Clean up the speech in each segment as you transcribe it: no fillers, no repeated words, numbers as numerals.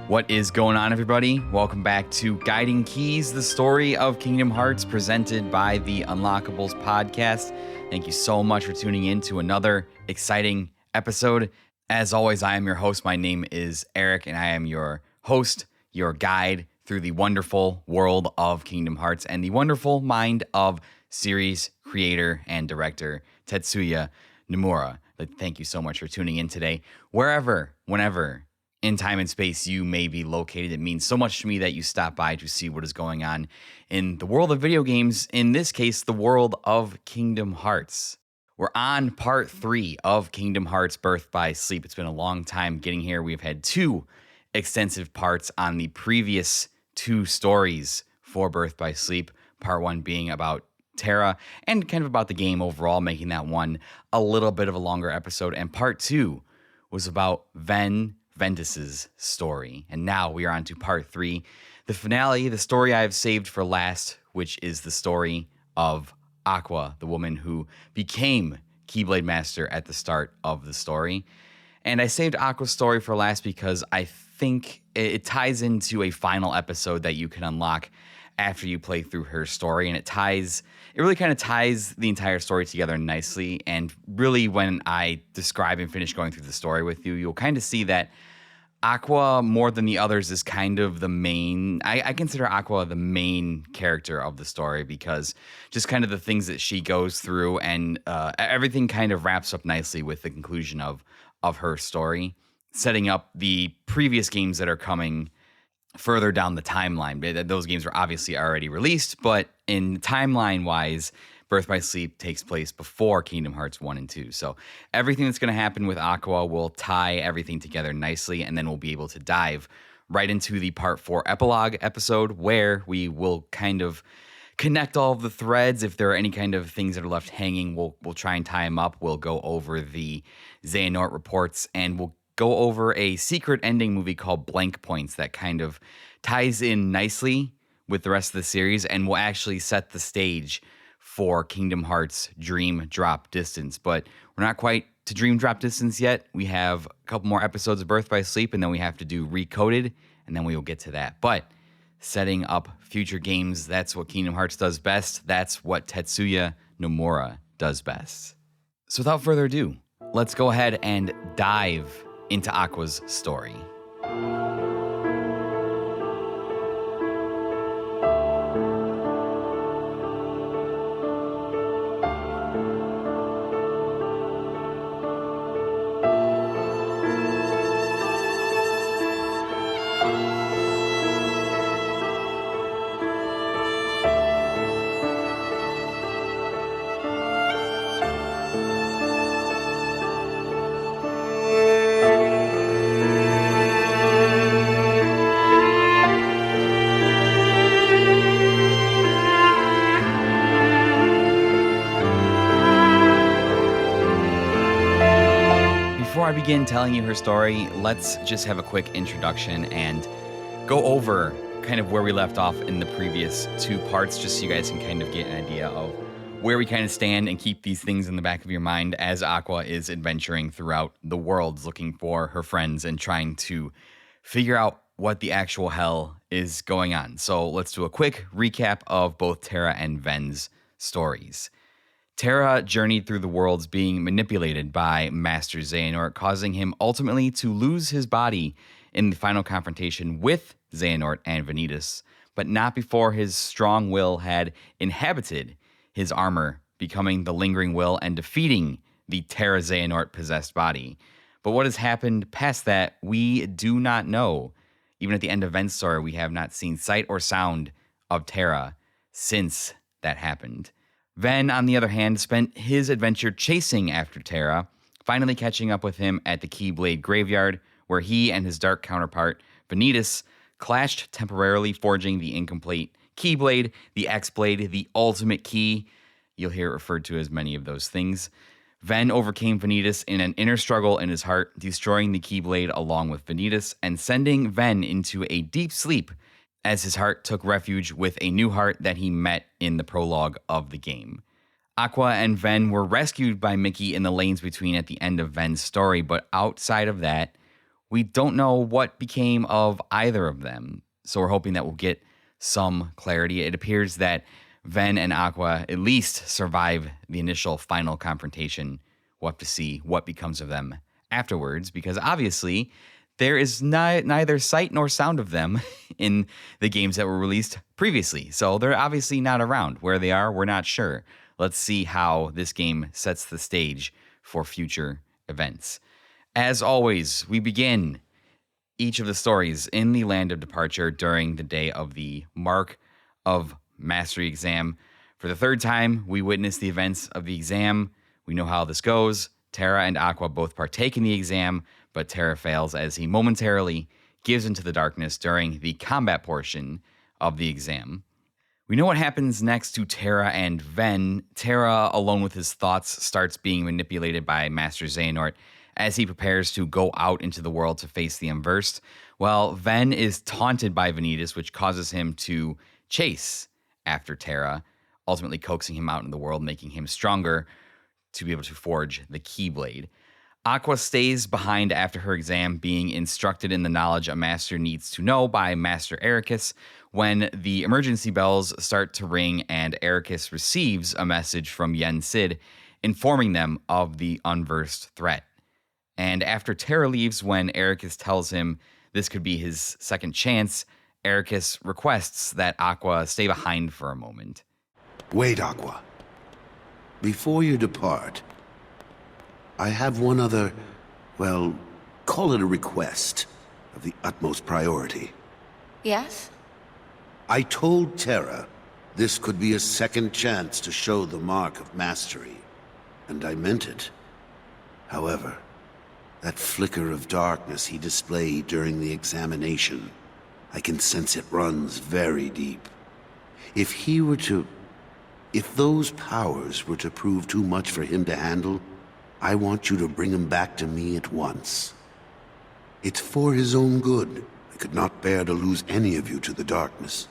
What is going on, everybody? Welcome back to Guiding Keys, the story of Kingdom Hearts, presented by the Unlockables podcast. Thank you so much for tuning in to another exciting episode. As always, I am your host. My name is Eric, and I am your host, your guide through the wonderful world of Kingdom Hearts and the wonderful mind of series creator and director Tetsuya Nomura. Thank you so much for tuning in today. Wherever, whenever, in time and space you may be located, it means so much to me that you stop by to see what is going on in the world of video games, in this case, the world of Kingdom Hearts. We're on part 3 of Kingdom Hearts Birth by Sleep. It's been a long time getting here. We've had 2 extensive parts on the previous 2 stories for Birth by Sleep. Part 1 being about Terra and kind of about the game overall, making that one a little bit of a longer episode. And part 2 was about Ventus's story. And now we are on to part 3, the finale, the story I have saved for last, which is the story of Aqua, the woman who became Keyblade Master at the start of the story. And I saved Aqua's story for last because I think it ties into a final episode that you can unlock after you play through her story. And it really kind of ties the entire story together nicely. And really, when I describe and finish going through the story with you, you'll kind of see that Aqua, more than the others, is kind of the main. I consider Aqua the main character of the story because just kind of the things that she goes through, and everything kind of wraps up nicely with the conclusion of her story, setting up the previous games that are coming further down the timeline. Those games were obviously already released, but in timeline-wise, Birth by Sleep takes place before Kingdom Hearts 1 and 2. So everything that's going to happen with Aqua will tie everything together nicely, and then we'll be able to dive right into the Part 4 epilogue episode, where we will kind of connect all of the threads. If there are any kind of things that are left hanging, we'll try and tie them up. We'll go over the Xehanort reports, and we'll go over a secret ending movie called Blank Points that kind of ties in nicely with the rest of the series and will actually set the stage for Kingdom Hearts Dream Drop Distance. But we're not quite to Dream Drop Distance yet. We have a couple more episodes of Birth by Sleep, and then we have to do Recoded, and then we will get to that. But setting up future games, that's what Kingdom Hearts does best. That's what Tetsuya Nomura does best. So without further ado, let's go ahead and dive into Aqua's story. Before I begin telling you her story, let's just have a quick introduction and go over kind of where we left off in the previous 2 parts, just so you guys can kind of get an idea of where we kind of stand and keep these things in the back of your mind as Aqua is adventuring throughout the worlds looking for her friends and trying to figure out what the actual hell is going on. So let's do a quick recap of both Terra and Ven's stories. Terra journeyed through the worlds being manipulated by Master Xehanort, causing him ultimately to lose his body in the final confrontation with Xehanort and Vanitas, but not before his strong will had inhabited his armor, becoming the lingering will and defeating the Terra Xehanort possessed body. But what has happened past that, we do not know. Even at the end of Ven's story, we have not seen sight or sound of Terra since that happened. Ven, on the other hand, spent his adventure chasing after Terra, finally catching up with him at the Keyblade graveyard, where he and his dark counterpart, Vanitas, clashed temporarily, forging the incomplete Keyblade, the X-Blade, the ultimate key. You'll hear it referred to as many of those things. Ven overcame Vanitas in an inner struggle in his heart, destroying the Keyblade along with Vanitas and sending Ven into a deep sleep as his heart took refuge with a new heart that he met in the prologue of the game. Aqua and Ven were rescued by Mickey in the lanes between at the end of Ven's story, but outside of that, We don't know what became of either of them, so we're hoping that we'll get some clarity. It appears that Ven and Aqua at least survive the initial final confrontation. We'll have to see what becomes of them afterwards, because obviously there is neither sight nor sound of them in the games that were released previously. So they're obviously not around. Where they are, we're not sure. Let's see how this game sets the stage for future events. As always, we begin each of the stories in the land of departure during the day of the Mark of Mastery exam. For the third time, we witness the events of the exam. We know how this goes. Terra and Aqua both partake in the exam, but Terra fails as he momentarily gives into the darkness during the combat portion of the exam. We know what happens next to Terra and Ven. Terra, alone with his thoughts, starts being manipulated by Master Xehanort as he prepares to go out into the world to face the Unversed, while Ven is taunted by Vanitas, which causes him to chase after Terra, ultimately coaxing him out in the world, making him stronger to be able to forge the Keyblade. Aqua stays behind after her exam, being instructed in the knowledge a master needs to know by Master Ericus when the emergency bells start to ring and Ericus receives a message from Yen Sid informing them of the Unversed threat. And after Terra leaves, when Ericus tells him this could be his second chance, Ericus requests that Aqua stay behind for a moment. Wait, Aqua. Before you depart, I have one other, well, call it a request of the utmost priority. Yes? I told Terra this could be a second chance to show the mark of mastery, and I meant it. However, that flicker of darkness he displayed during the examination, I can sense it runs very deep. If those powers were to prove too much for him to handle, I want you to bring him back to me at once. It's for his own good. I could not bear to lose any of you to the darkness.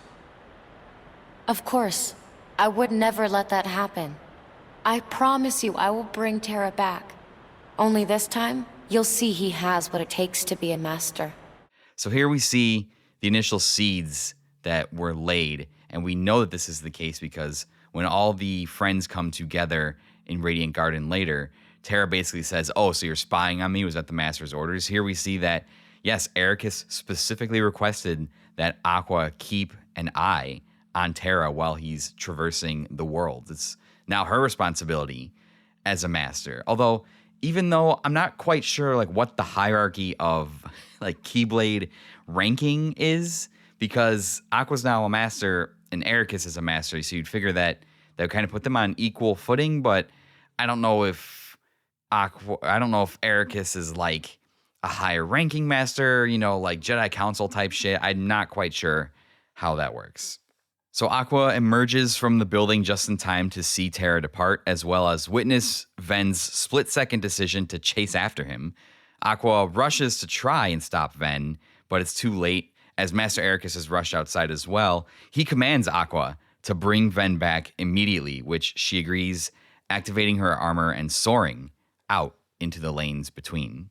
Of course. I would never let that happen. I promise you I will bring Terra back. Only this time, you'll see he has what it takes to be a master. So here we see the initial seeds that were laid, and we know that this is the case because when all the friends come together in Radiant Garden later, Terra basically says, oh, so you're spying on me? Was that the Master's orders? Here we see that, yes, Ericus specifically requested that Aqua keep an eye on Terra while he's traversing the world. It's now her responsibility as a master. Although, even though I'm not quite sure like what the hierarchy of like Keyblade ranking is, because Aqua's now a master and Ericus is a master, so you'd figure that would kind of put them on equal footing, but I don't know if Ericus is like a higher ranking master, you know, like Jedi Council type shit. I'm not quite sure how that works. So Aqua emerges from the building just in time to see Terra depart, as well as witness Ven's split-second decision to chase after him. Aqua rushes to try and stop Ven, but it's too late, as Master Ericus has rushed outside as well. He commands Aqua to bring Ven back immediately, which she agrees, activating her armor and soaring out into the lanes between.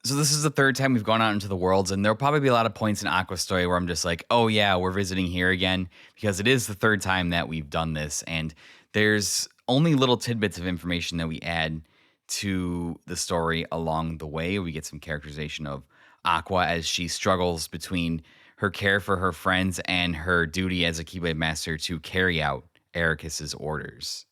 So this is the third time we've gone out into the worlds, and there'll probably be a lot of points in Aqua's story where I'm just like, oh yeah, we're visiting here again, because it is the third time that we've done this, and there's only little tidbits of information that we add to the story along the way. We get some characterization of Aqua as she struggles between her care for her friends and her duty as a Keyblade Master to carry out Ericus's orders.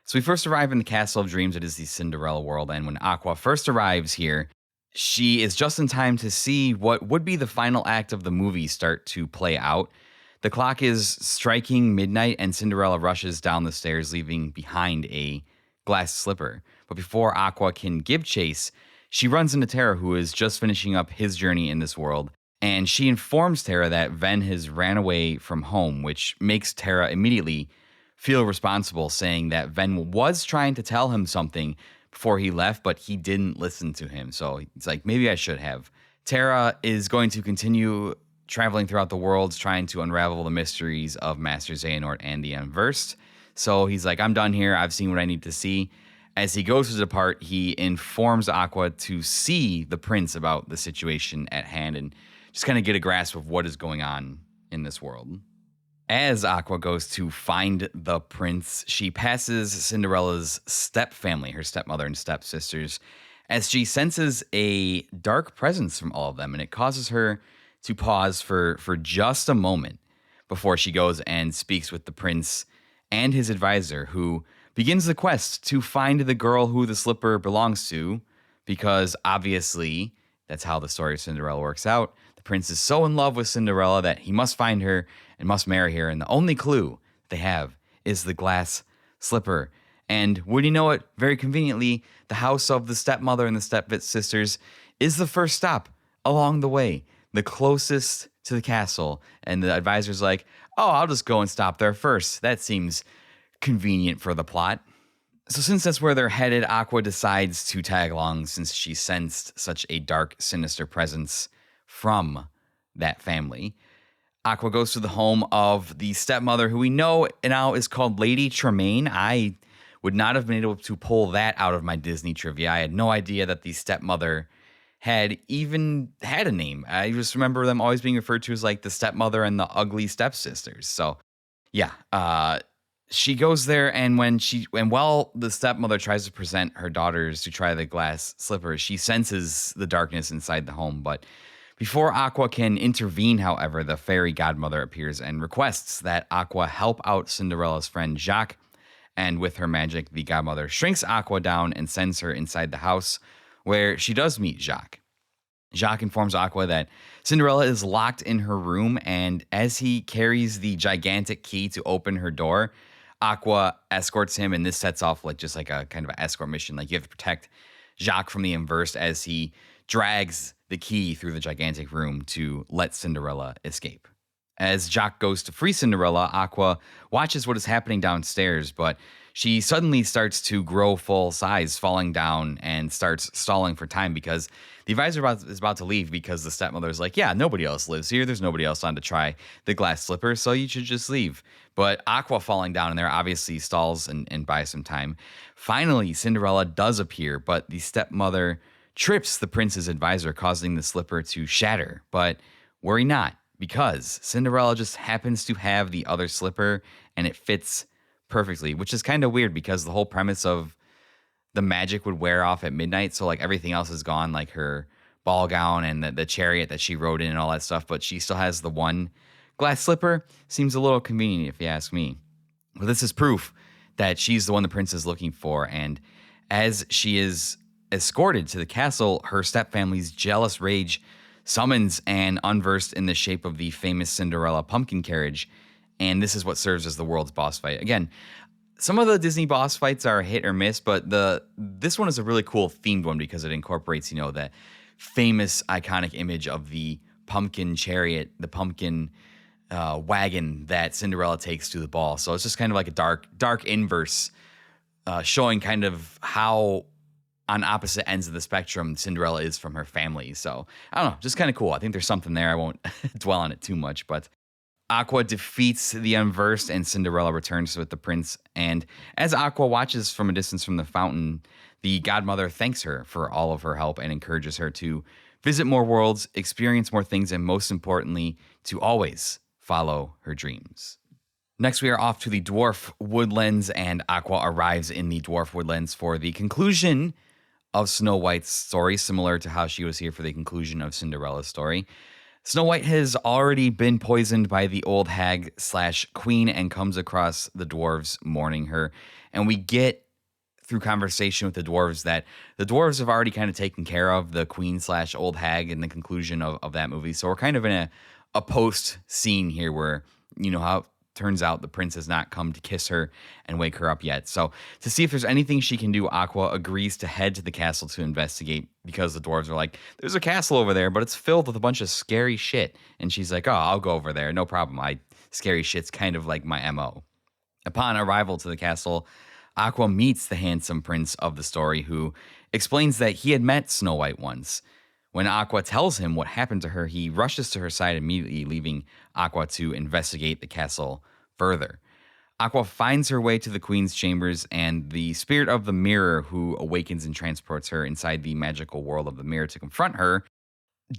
So we first arrive in the Castle of Dreams. It is the Cinderella world, and when Aqua first arrives here, she is just in time to see what would be the final act of the movie start to play out. The clock is striking midnight, and Cinderella rushes down the stairs, leaving behind a glass slipper. But before Aqua can give chase, she runs into Terra, who is just finishing up his journey in this world, and she informs Terra that Ven has ran away from home, which makes Terra immediately feel responsible, saying that Ven was trying to tell him something before he left, but he didn't listen to him. So it's like, maybe I should have. Terra is going to continue traveling throughout the worlds, trying to unravel the mysteries of Master Xehanort and the Unversed. So he's like, I'm done here. I've seen what I need to see. As he goes to depart, he informs Aqua to see the prince about the situation at hand and just kind of get a grasp of what is going on in this world. As Aqua goes to find the prince, she passes Cinderella's step-family, her stepmother and stepsisters, as she senses a dark presence from all of them, and it causes her to pause for just a moment before she goes and speaks with the prince and his advisor, who begins the quest to find the girl who the slipper belongs to, because obviously that's how the story of Cinderella works out. The prince is so in love with Cinderella that he must find her and must marry her, and the only clue they have is the glass slipper. And would you know it, very conveniently, the house of the stepmother and the stepsisters is the first stop along the way, the closest to the castle. And the advisor's like, oh, I'll just go and stop there first. That seems convenient for the plot. So since that's where they're headed, Aqua decides to tag along since she sensed such a dark, sinister presence from that family. Aqua goes to the home of the stepmother, who we know now is called Lady Tremaine. I would not have been able to pull that out of my Disney trivia. I had no idea that the stepmother had even had a name. I just remember them always being referred to as like the stepmother and the ugly stepsisters. So yeah, she goes there, and while the stepmother tries to present her daughters to try the glass slipper, she senses the darkness inside the home. But before Aqua can intervene, however, the fairy godmother appears and requests that Aqua help out Cinderella's friend Jacques. And with her magic, the godmother shrinks Aqua down and sends her inside the house, where she does meet Jacques. Jacques informs Aqua that Cinderella is locked in her room, and as he carries the gigantic key to open her door, Aqua escorts him, and this sets off just like a kind of an escort mission. Like, you have to protect Jacques from the Inverse as he drags the key through the gigantic room to let Cinderella escape. As Jacques goes to free Cinderella, Aqua watches what is happening downstairs, but she suddenly starts to grow full size, falling down, and starts stalling for time because the advisor is about to leave because the stepmother is like, yeah, nobody else lives here. There's nobody else on to try the glass slipper, so you should just leave. But Aqua falling down in there obviously stalls and buys some time. Finally, Cinderella does appear, but the stepmother trips the prince's advisor, causing the slipper to shatter. But worry not, because Cinderella just happens to have the other slipper, and it fits perfectly, which is kind of weird because the whole premise of the magic would wear off at midnight. So like everything else is gone, like her ball gown and the chariot that she rode in and all that stuff. But she still has the one glass slipper. Seems a little convenient if you ask me. But this is proof that she's the one the prince is looking for. And as she is escorted to the castle, her stepfamily's jealous rage summons an unversed in the shape of the famous Cinderella pumpkin carriage. And this is what serves as the world's boss fight. Again, some of the Disney boss fights are hit or miss, but this one is a really cool themed one because it incorporates, that famous iconic image of the pumpkin chariot, the pumpkin wagon that Cinderella takes to the ball. So it's just kind of like a dark inverse, showing kind of how on opposite ends of the spectrum Cinderella is from her family. So I don't know, just kind of cool. I think there's something there. I won't dwell on it too much, but Aqua defeats the Unversed and Cinderella returns with the prince. And as Aqua watches from a distance from the fountain, the godmother thanks her for all of her help and encourages her to visit more worlds, experience more things, and most importantly, to always follow her dreams. Next, we are off to the Dwarf Woodlands, and Aqua arrives in the Dwarf Woodlands for the conclusion of Snow White's story, similar to how she was here for the conclusion of Cinderella's story. Snow White has already been poisoned by the old hag/queen and comes across the dwarves mourning her. And we get through conversation with the dwarves that the dwarves have already kind of taken care of the queen/old hag in the conclusion of that movie. So we're kind of in a post scene here where, how it turns out the prince has not come to kiss her and wake her up yet. So to see if there's anything she can do, Aqua agrees to head to the castle to investigate because the dwarves are like, there's a castle over there, but it's filled with a bunch of scary shit. And she's like, oh, I'll go over there. No problem. Scary shit's kind of like my MO. Upon arrival to the castle, Aqua meets the handsome prince of the story, who explains that he had met Snow White once. When Aqua tells him what happened to her, he rushes to her side immediately, leaving Aqua to investigate the castle further. Aqua finds her way to the Queen's chambers, and the spirit of the mirror, who awakens and transports her inside the magical world of the mirror to confront her,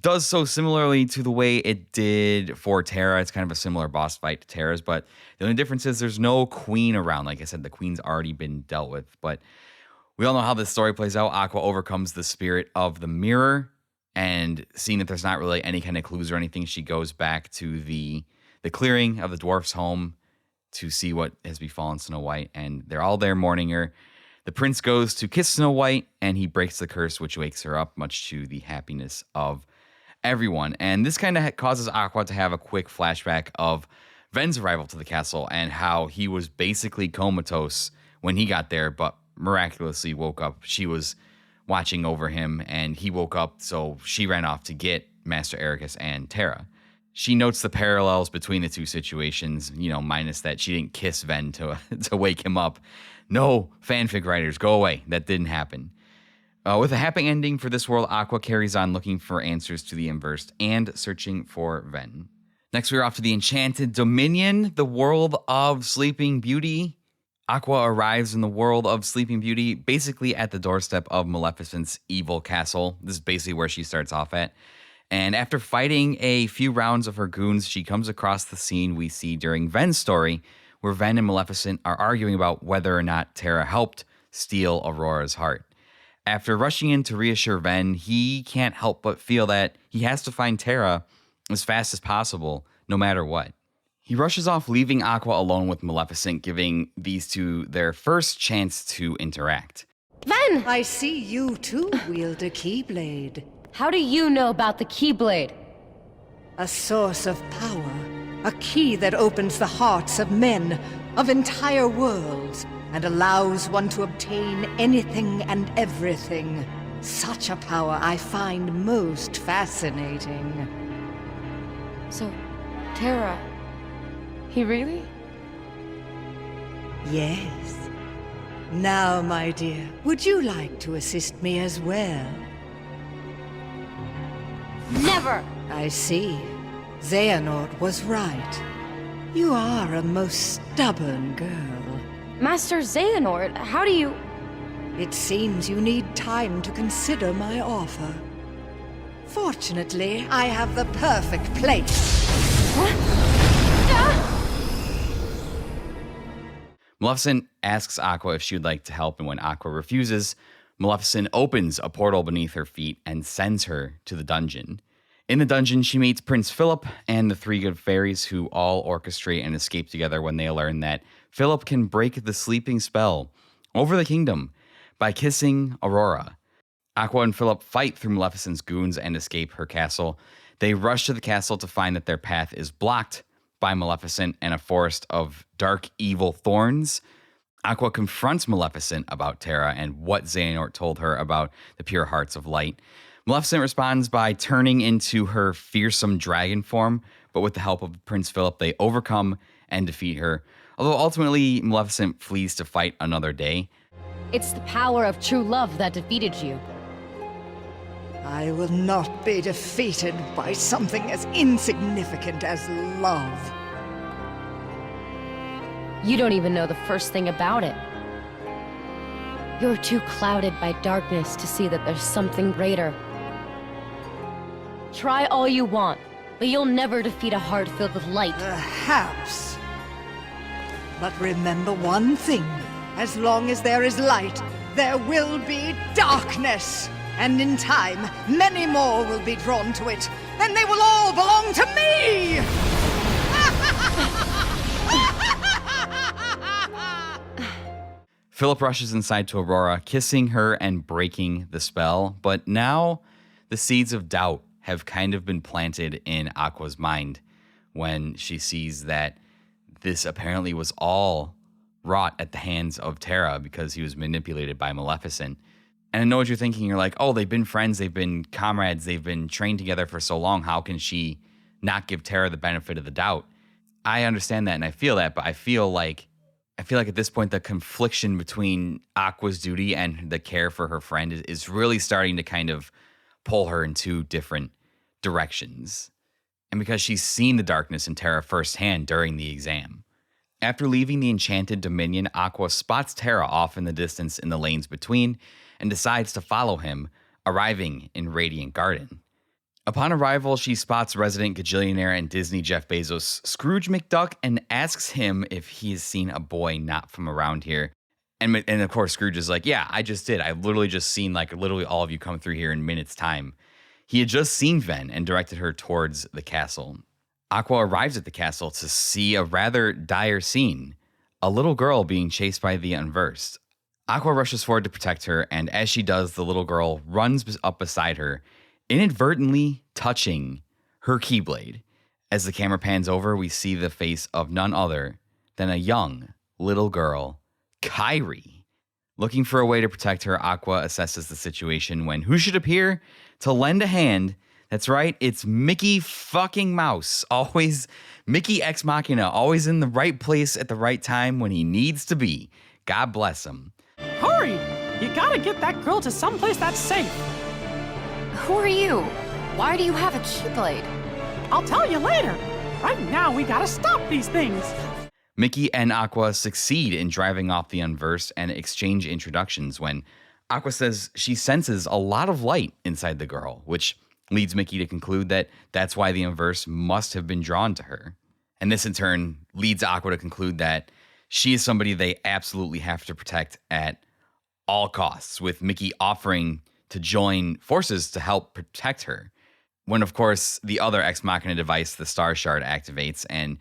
does so similarly to the way it did for Terra. It's kind of a similar boss fight to Terra's, but the only difference is there's no queen around. Like I said, the queen's already been dealt with. But we all know how this story plays out. Aqua overcomes the spirit of the mirror, and seeing that there's not really any kind of clues or anything, she goes back to the clearing of the dwarf's home to see what has befallen Snow White, and they're all there mourning her. The prince goes to kiss Snow White, and he breaks the curse, which wakes her up, much to the happiness of everyone. And this kind of causes Aqua to have a quick flashback of Ven's arrival to the castle and how he was basically comatose when he got there, but miraculously woke up. She was watching over him, and he woke up, so she ran off to get Master Ericus and Terra. She notes the parallels between the two situations, minus that she didn't kiss Ven to wake him up. No, fanfic writers, go away. That didn't happen. With a happy ending for this world, Aqua carries on looking for answers to the Inversed and searching for Ven. Next, we're off to the Enchanted Dominion, the world of Sleeping Beauty. Aqua arrives in the world of Sleeping Beauty, basically at the doorstep of Maleficent's evil castle. This is basically where she starts off at. And after fighting a few rounds of her goons, she comes across the scene we see during Ven's story, where Ven and Maleficent are arguing about whether or not Terra helped steal Aurora's heart. After rushing in to reassure Ven, he can't help but feel that he has to find Terra as fast as possible, no matter what. He rushes off, leaving Aqua alone with Maleficent, giving these two their first chance to interact. Ven! I see you too wield a Keyblade. How do you know about the Keyblade? A source of power. A key that opens the hearts of men, of entire worlds, and allows one to obtain anything and everything. Such a power I find most fascinating. So, Terra... He really? Yes. Now, my dear, would you like to assist me as well? Never! I see. Xehanort was right. You are a most stubborn girl. Master Xehanort, how do you... It seems you need time to consider my offer. Fortunately, I have the perfect place. Maleficent asks Aqua if she would like to help, and when Aqua refuses, Maleficent opens a portal beneath her feet and sends her to the dungeon. In the dungeon, she meets Prince Philip and the three good fairies, who all orchestrate and escape together when they learn that Philip can break the sleeping spell over the kingdom by kissing Aurora. Aqua and Philip fight through Maleficent's goons and escape her castle. They rush to the castle to find that their path is blocked by Maleficent and a forest of dark, evil thorns. Aqua confronts Maleficent about Terra and what Xehanort told her about the pure hearts of light. Maleficent responds by turning into her fearsome dragon form, but with the help of Prince Philip, they overcome and defeat her. Although ultimately, Maleficent flees to fight another day. It's the power of true love that defeated you. I will not be defeated by something as insignificant as love. You don't even know the first thing about it. You're too clouded by darkness to see that there's something greater. Try all you want, but you'll never defeat a heart filled with light. Perhaps. But remember one thing. As long as there is light, there will be darkness. And in time, many more will be drawn to it. Then they will all belong to me! Philip rushes inside to Aurora, kissing her and breaking the spell. But now the seeds of doubt have kind of been planted in Aqua's mind when she sees that this apparently was all wrought at the hands of Terra because he was manipulated by Maleficent. And I know what you're thinking. You're like, oh, they've been friends, they've been comrades, they've been trained together for so long. How can she not give Terra the benefit of the doubt? I understand that and I feel that, but I feel like at this point the confliction between Aqua's duty and the care for her friend is really starting to kind of pull her in two different directions. And because she's seen the darkness in Terra firsthand during the exam. After leaving the enchanted dominion, Aqua spots Terra off in the distance in the lanes between and decides to follow him, arriving in Radiant Garden. Upon arrival, she spots resident gajillionaire and Disney Jeff Bezos, Scrooge McDuck, and asks him if he has seen a boy not from around here. And of course, Scrooge is like, yeah, I just did. I've literally just seen literally all of you come through here in minutes time. He had just seen Ven and directed her towards the castle. Aqua arrives at the castle to see a rather dire scene, a little girl being chased by the Unversed. Aqua rushes forward to protect her, and as she does, the little girl runs up beside her, inadvertently touching her Keyblade. As the camera pans over, we see the face of none other than a young little girl, Kairi. Looking for a way to protect her, Aqua assesses the situation when who should appear to lend a hand? That's right, it's Mickey fucking Mouse. Always Mickey Ex Machina, always in the right place at the right time when he needs to be. God bless him. Hurry! You gotta get that girl to someplace that's safe. Who are you? Why do you have a Keyblade? I'll tell you later. Right now, we gotta stop these things. Mickey and Aqua succeed in driving off the Unversed and exchange introductions when Aqua says she senses a lot of light inside the girl, which leads Mickey to conclude that that's why the Unversed must have been drawn to her. And this in turn leads Aqua to conclude that she is somebody they absolutely have to protect at all costs, with Mickey offering to join forces to help protect her. When, of course, the other Ex Machina device, the Star Shard, activates, and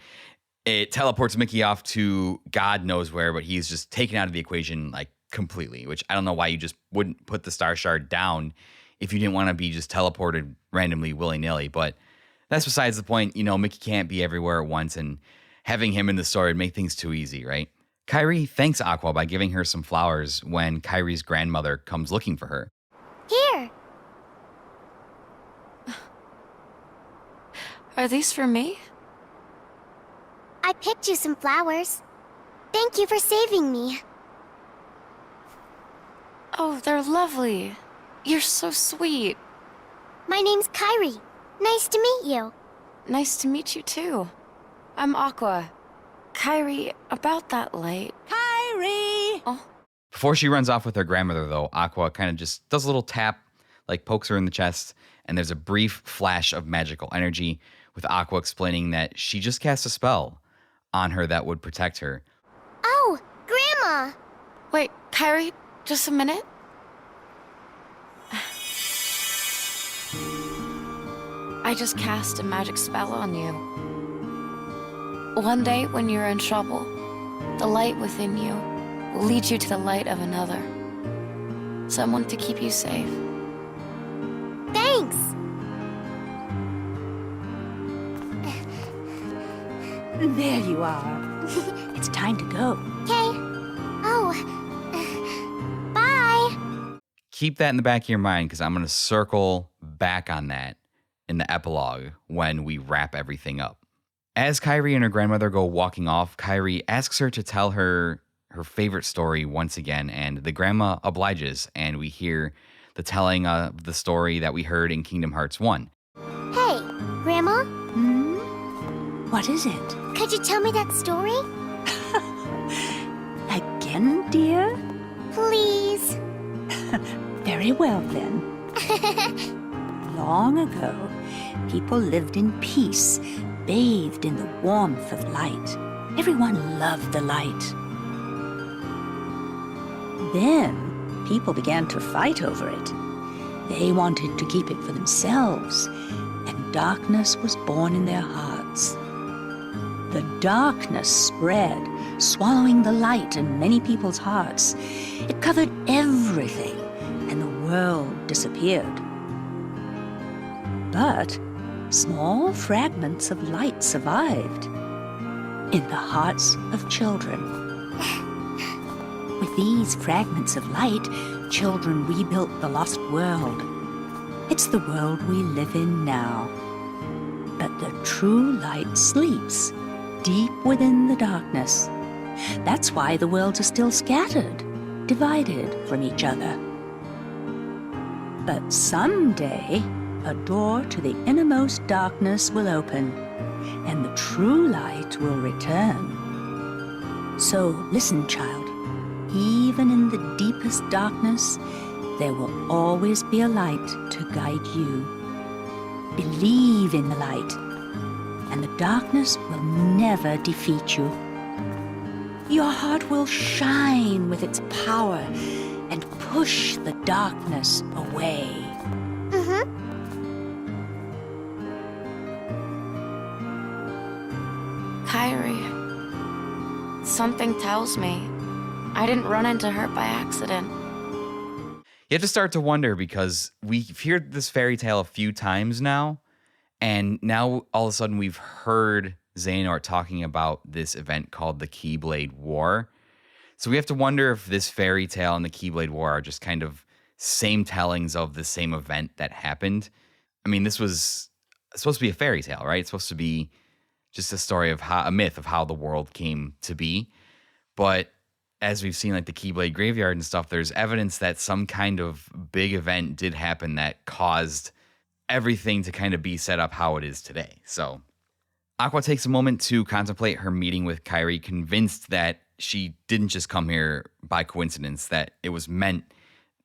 it teleports Mickey off to God knows where, but he's just taken out of the equation completely, which I don't know why you just wouldn't put the Star Shard down if you didn't want to be just teleported randomly willy-nilly. But that's besides the point. Mickey can't be everywhere at once, and having him in the story would make things too easy, right? Kairi thanks Aqua by giving her some flowers when Kairi's grandmother comes looking for her. Here. Are these for me? I picked you some flowers. Thank you for saving me. Oh, they're lovely. You're so sweet. My name's Kairi. Nice to meet you. Nice to meet you too. I'm Aqua. Kairi, about that light. Kairi! Oh. Before she runs off with her grandmother, though, Aqua kind of just does a little tap, pokes her in the chest, and there's a brief flash of magical energy, with Aqua explaining that she just cast a spell on her that would protect her. Oh, Grandma! Wait, Kairi, just a minute. I just cast a magic spell on you. One day, when you're in trouble, the light within you will lead you to the light of another. Someone to keep you safe. Thanks! There you are. It's time to go. Okay. Oh. Bye! Keep that in the back of your mind, because I'm going to circle back on that in the epilogue when we wrap everything up. As Kairi and her grandmother go walking off, Kairi asks her to tell her favorite story once again, and the grandma obliges, and we hear the telling of the story that we heard in Kingdom Hearts 1. Hey, Grandma? What is it? Could you tell me that story? Again, dear? Please. Very well, then. Long ago, people lived in peace, bathed in the warmth of light. Everyone loved the light. Then, people began to fight over it. They wanted to keep it for themselves, and darkness was born in their hearts. The darkness spread, swallowing the light in many people's hearts. It covered everything, and the world disappeared. But small fragments of light survived in the hearts of children. With these fragments of light, children rebuilt the lost world. It's the world we live in now. But the true light sleeps deep within the darkness. That's why the worlds are still scattered, divided from each other. But someday, a door to the innermost darkness will open, and the true light will return. So listen, child. Even in the deepest darkness, there will always be a light to guide you. Believe in the light, and the darkness will never defeat you. Your heart will shine with its power and push the darkness away. Kyrie, something tells me I didn't run into her by accident. You have to start to wonder because we've heard this fairy tale a few times now, and now all of a sudden we've heard Xehanort talking about this event called the Keyblade War. So we have to wonder if this fairy tale and the Keyblade War are just kind of same tellings of the same event that happened. I mean, this was supposed to be a fairy tale, right? It's supposed to be just a story of a myth of how the world came to be. But as we've seen, like the Keyblade graveyard and stuff, there's evidence that some kind of big event did happen that caused everything to kind of be set up how it is today. So Aqua takes a moment to contemplate her meeting with Kyrie, convinced that she didn't just come here by coincidence, that it was meant,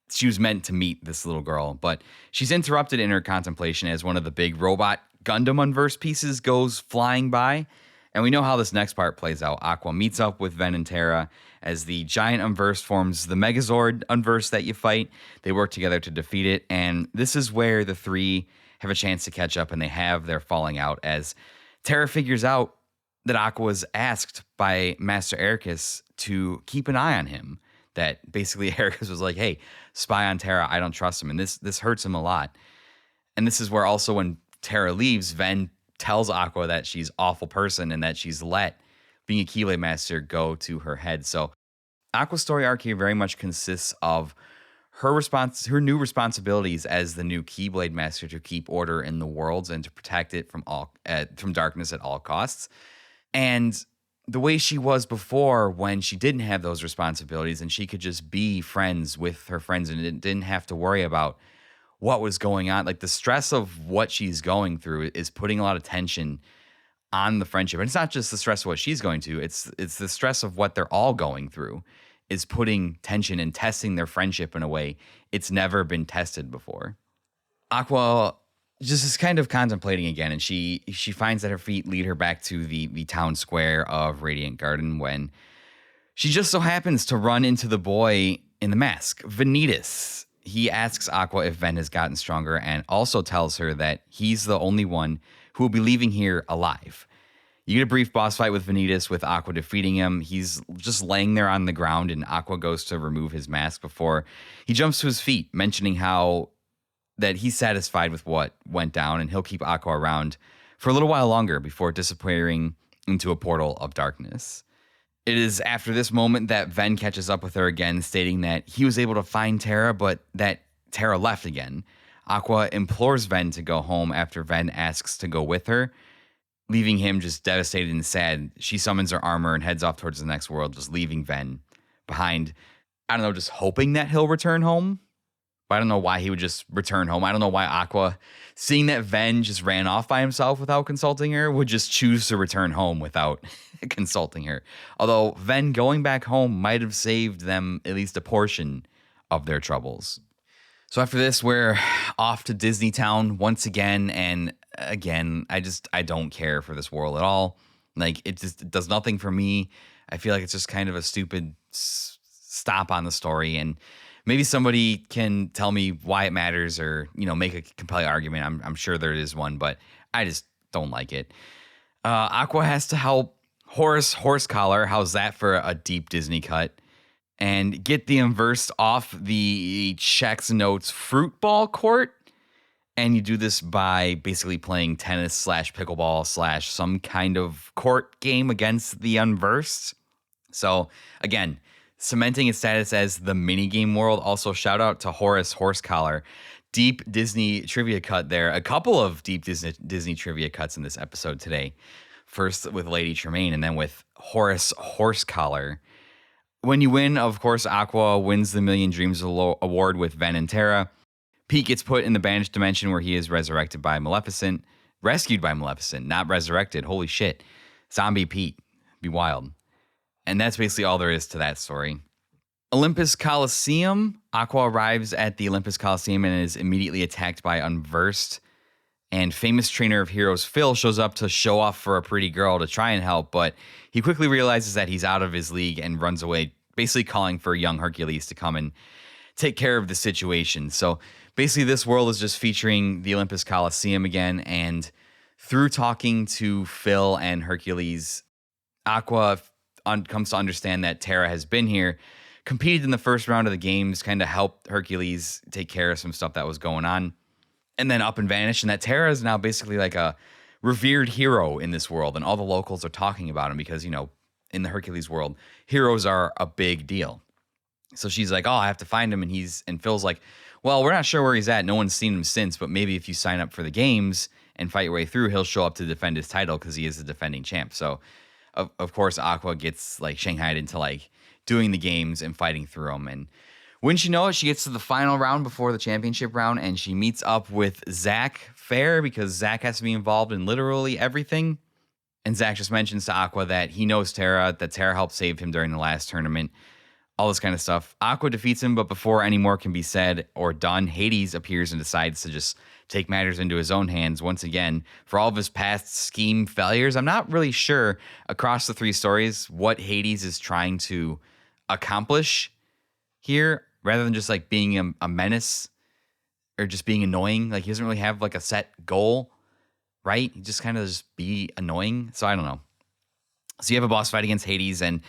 she was meant to meet this little girl. But she's interrupted in her contemplation as one of the big robot Gundam Unverse pieces goes flying by. And we know how this next part plays out. Aqua meets up with Ven and Terra as the giant Unverse forms the Megazord Unverse that you fight. They work together to defeat it. And this is where the three have a chance to catch up, and they have their falling out as Terra figures out that Aqua was asked by Master Ericus to keep an eye on him. That basically Ericus was like, hey, spy on Terra. I don't trust him. And this hurts him a lot. And this is where also when Terra leaves, Ven tells Aqua that she's an awful person and that she's let being a Keyblade Master go to her head. So Aqua's story arc here very much consists of her new responsibilities as the new Keyblade Master to keep order in the worlds and to protect it from darkness at all costs. And the way she was before, when she didn't have those responsibilities and she could just be friends with her friends and didn't have to worry about what was going on. Like the stress of what she's going through is putting a lot of tension on the friendship. And it's not just the stress of what she's going to, it's the stress of what they're all going through is putting tension and testing their friendship in a way it's never been tested before. Aqua just is kind of contemplating again, and she finds that her feet lead her back to the town square of Radiant Garden when she just so happens to run into the boy in the mask, Vanitas. He asks Aqua if Ven has gotten stronger and also tells her that he's the only one who will be leaving here alive. You get a brief boss fight with Vanitas, with Aqua defeating him. He's just laying there on the ground, and Aqua goes to remove his mask before he jumps to his feet, mentioning how that he's satisfied with what went down and he'll keep Aqua around for a little while longer before disappearing into a portal of darkness. It is after this moment that Ven catches up with her again, stating that he was able to find Terra, but that Terra left again. Aqua implores Ven to go home after Ven asks to go with her, leaving him just devastated and sad. She summons her armor and heads off towards the next world, just leaving Ven behind. I don't know, just hoping that he'll return home. But I don't know why he would just return home. I don't know why Aqua, seeing that Ven just ran off by himself without consulting her, would just choose to return home without consulting her. Although Ven going back home might have saved them at least a portion of their troubles. So after this, we're off to Disney Town once again. And again, I don't care for this world at all. Like, it does nothing for me. I feel like it's just kind of a stupid stop on the story. And maybe somebody can tell me why it matters or, make a compelling argument. I'm sure there is one, but I just don't like it. Aqua has to help Horace Horsecollar, how's that for a deep Disney cut, and get the Unversed off the Chex Notes fruit ball court. And you do this by basically playing tennis / pickleball / some kind of court game against the Unversed. So again, cementing its status as the minigame world. Also, shout out to Horace Horsecollar. Deep Disney trivia cut there. A couple of deep Disney trivia cuts in this episode today. First with Lady Tremaine and then with Horace Horsecollar. When you win, of course, Aqua wins the Million Dreams Award with Ven and Terra. Pete gets put in the banished dimension where he is rescued by Maleficent, not resurrected. Holy shit. Zombie Pete. Be wild. And that's basically all there is to that story. Olympus Coliseum. Aqua arrives at the Olympus Coliseum and is immediately attacked by Unversed. And famous trainer of heroes Phil shows up to show off for a pretty girl to try and help, but he quickly realizes that he's out of his league and runs away, basically calling for young Hercules to come and take care of the situation. So basically this world is just featuring the Olympus Coliseum again, and through talking to Phil and Hercules, Aqua comes to understand that Terra has been here, competed in the first round of the games, kind of helped Hercules take care of some stuff that was going on, and then up and vanished, and that Terra is now basically like a revered hero in this world, and all the locals are talking about him because, you know, in the Hercules world, heroes are a big deal. So she's like, oh, I have to find him, and Phil's like, well, we're not sure where he's at. No one's seen him since, but maybe if you sign up for the games and fight your way through, he'll show up to defend his title because he is the defending champ. So, of course, Aqua gets like shanghaied into like doing the games and fighting through them, and wouldn't you know it, she gets to the final round before the championship round, and she meets up with Zach Fair because Zach has to be involved in literally everything. And Zach just mentions to Aqua that he knows Terra, that Terra helped save him during the last tournament, all this kind of stuff. Aqua defeats him, but before any more can be said or done, Hades appears and decides to just take matters into his own hands once again for all of his past scheme failures. I'm not really sure across the three stories what Hades is trying to accomplish here, rather than just like being a menace or just being annoying. Like he doesn't really have like a set goal, right? He just kind of just be annoying. So I don't know. So you have a boss fight against Hades and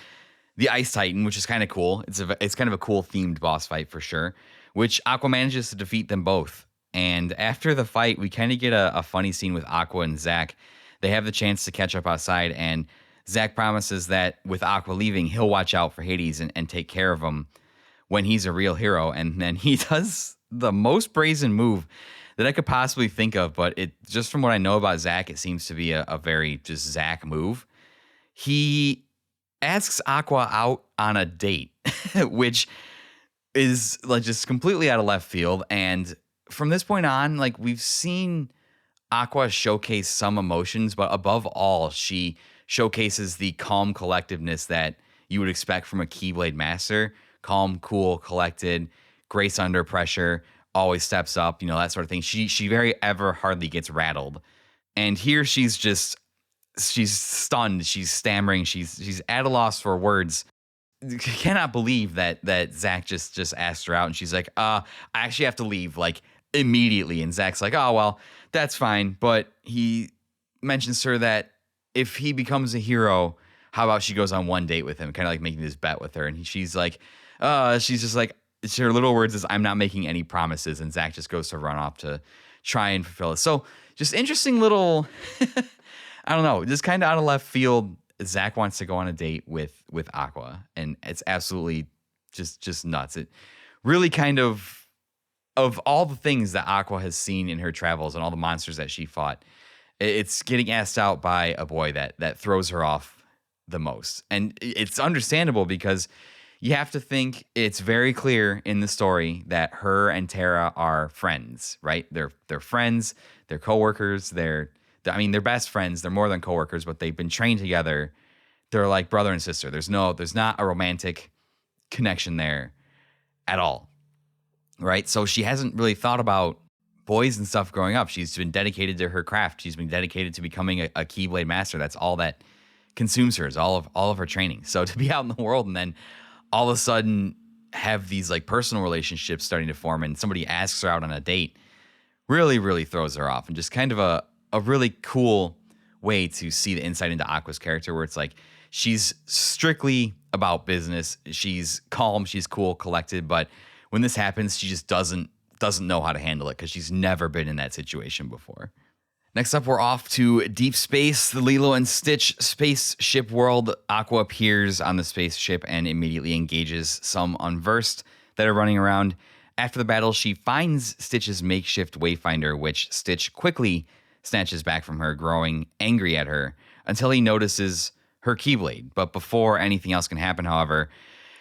the Ice Titan, which is kind of cool. It's kind of a cool themed boss fight for sure, which Aqua manages to defeat them both. And after the fight, we kind of get a funny scene with Aqua and Zach. They have the chance to catch up outside, and Zach promises that with Aqua leaving, he'll watch out for Hades and take care of him when he's a real hero. And then he does the most brazen move that I could possibly think of, but it just from what I know about Zach, it seems to be a very just Zach move. He asks Aqua out on a date, which is like just completely out of left field. And from this point on, like we've seen Aqua showcase some emotions, but above all, she showcases the calm collectiveness that you would expect from a Keyblade Master. Calm, cool, collected, grace under pressure, always steps up, you know, that sort of thing. She very ever hardly gets rattled. And here she's stunned, she's stammering, she's at a loss for words. Cannot believe that Zach just asked her out, and she's like, I actually have to leave, like, immediately. And Zach's like, oh, well, that's fine. But he mentions to her that if he becomes a hero, how about she goes on one date with him, kind of like making this bet with her. And she's like, she's just like, her little words is, I'm not making any promises. And Zach just goes to run off to try and fulfill it. So just interesting little, I don't know, just kind of out of left field. Zach wants to go on a date with Aqua, and it's absolutely just nuts. It really kind of all the things that Aqua has seen in her travels and all the monsters that she fought, it's getting asked out by a boy that throws her off the most. And it's understandable because you have to think it's very clear in the story that her and Terra are friends, right? They're friends, they're coworkers, they're best friends. They're more than coworkers, but they've been trained together. They're like brother and sister. There's not a romantic connection there at all, right? So she hasn't really thought about boys and stuff growing up. She's been dedicated to her craft. She's been dedicated to becoming a Keyblade Master. That's all that consumes her, is all of her training. So to be out in the world and then all of a sudden have these like personal relationships starting to form, and somebody asks her out on a date, really, really throws her off. And just kind of a really cool way to see the insight into Aqua's character, where it's like she's strictly about business. She's calm, she's cool, collected, but when this happens, she just doesn't know how to handle it because she's never been in that situation before. Next up, we're off to deep space, the Lilo and Stitch spaceship world. Aqua appears on the spaceship and immediately engages some Unversed that are running around. After the battle, she finds Stitch's makeshift wayfinder, which Stitch quickly snatches back from her, growing angry at her until he notices her Keyblade. But before anything else can happen, however,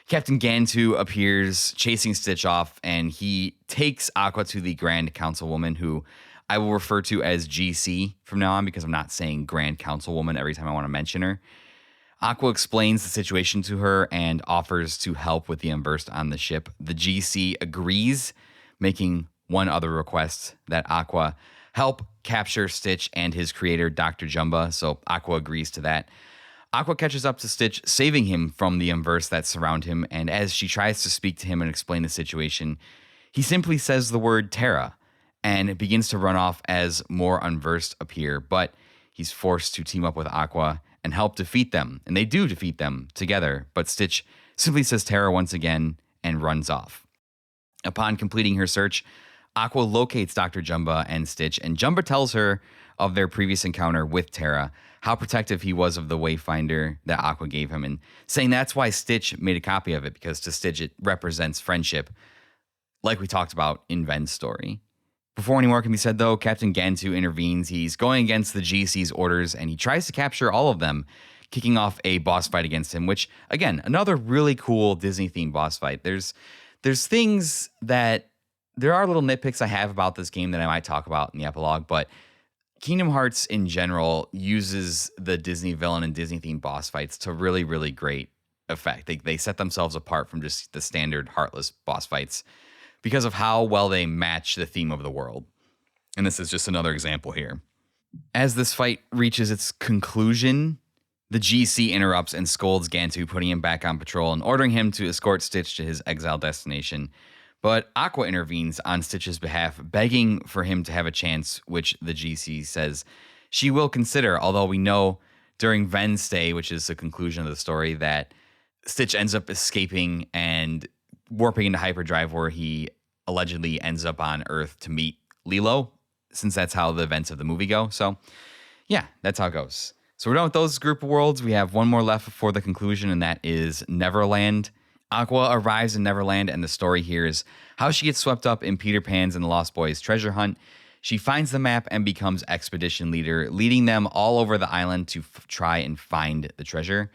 Captain Gantu appears, chasing Stitch off, and he takes Aqua to the Grand Councilwoman, who I will refer to as GC from now on because I'm not saying Grand Councilwoman every time I want to mention her. Aqua explains the situation to her and offers to help with the Unversed on the ship. The GC agrees, making one other request that Aqua help capture Stitch and his creator, Dr. Jumba. So Aqua agrees to that. Aqua catches up to Stitch, saving him from the Unversed that surround him. And as she tries to speak to him and explain the situation, he simply says the word Terra and begins to run off as more Unversed appear. But he's forced to team up with Aqua and help defeat them. And they do defeat them together, but Stitch simply says Terra once again and runs off. Upon completing her search, Aqua locates Dr. Jumba and Stitch, and Jumba tells her of their previous encounter with Terra, how protective he was of the Wayfinder that Aqua gave him, and saying that's why Stitch made a copy of it, because to Stitch it represents friendship, like we talked about in Ven's story. Before any more can be said, though, Captain Gantu intervenes. He's going against the GC's orders, and he tries to capture all of them, kicking off a boss fight against him, which, again, another really cool Disney-themed boss fight. There's things that... There are little nitpicks I have about this game that I might talk about in the epilogue, but Kingdom Hearts in general uses the Disney villain and Disney-themed boss fights to really, really great effect. They set themselves apart from just the standard Heartless boss fights because of how well they match the theme of the world. And this is just another example here. As this fight reaches its conclusion, the GC interrupts and scolds Gantu, putting him back on patrol and ordering him to escort Stitch to his exile destination. But Aqua intervenes on Stitch's behalf, begging for him to have a chance, which the GC says she will consider, although we know during Ven's stay, which is the conclusion of the story, that Stitch ends up escaping and warping into hyperdrive, where he allegedly ends up on Earth to meet Lilo, since that's how the events of the movie go. So, yeah, that's how it goes. So we're done with those group of worlds. We have one more left before the conclusion, and that is Neverland. Aqua arrives in Neverland, and the story here is how she gets swept up in Peter Pan's and the Lost Boys treasure hunt. She finds the map and becomes expedition leader, leading them all over the island to try and find the treasure.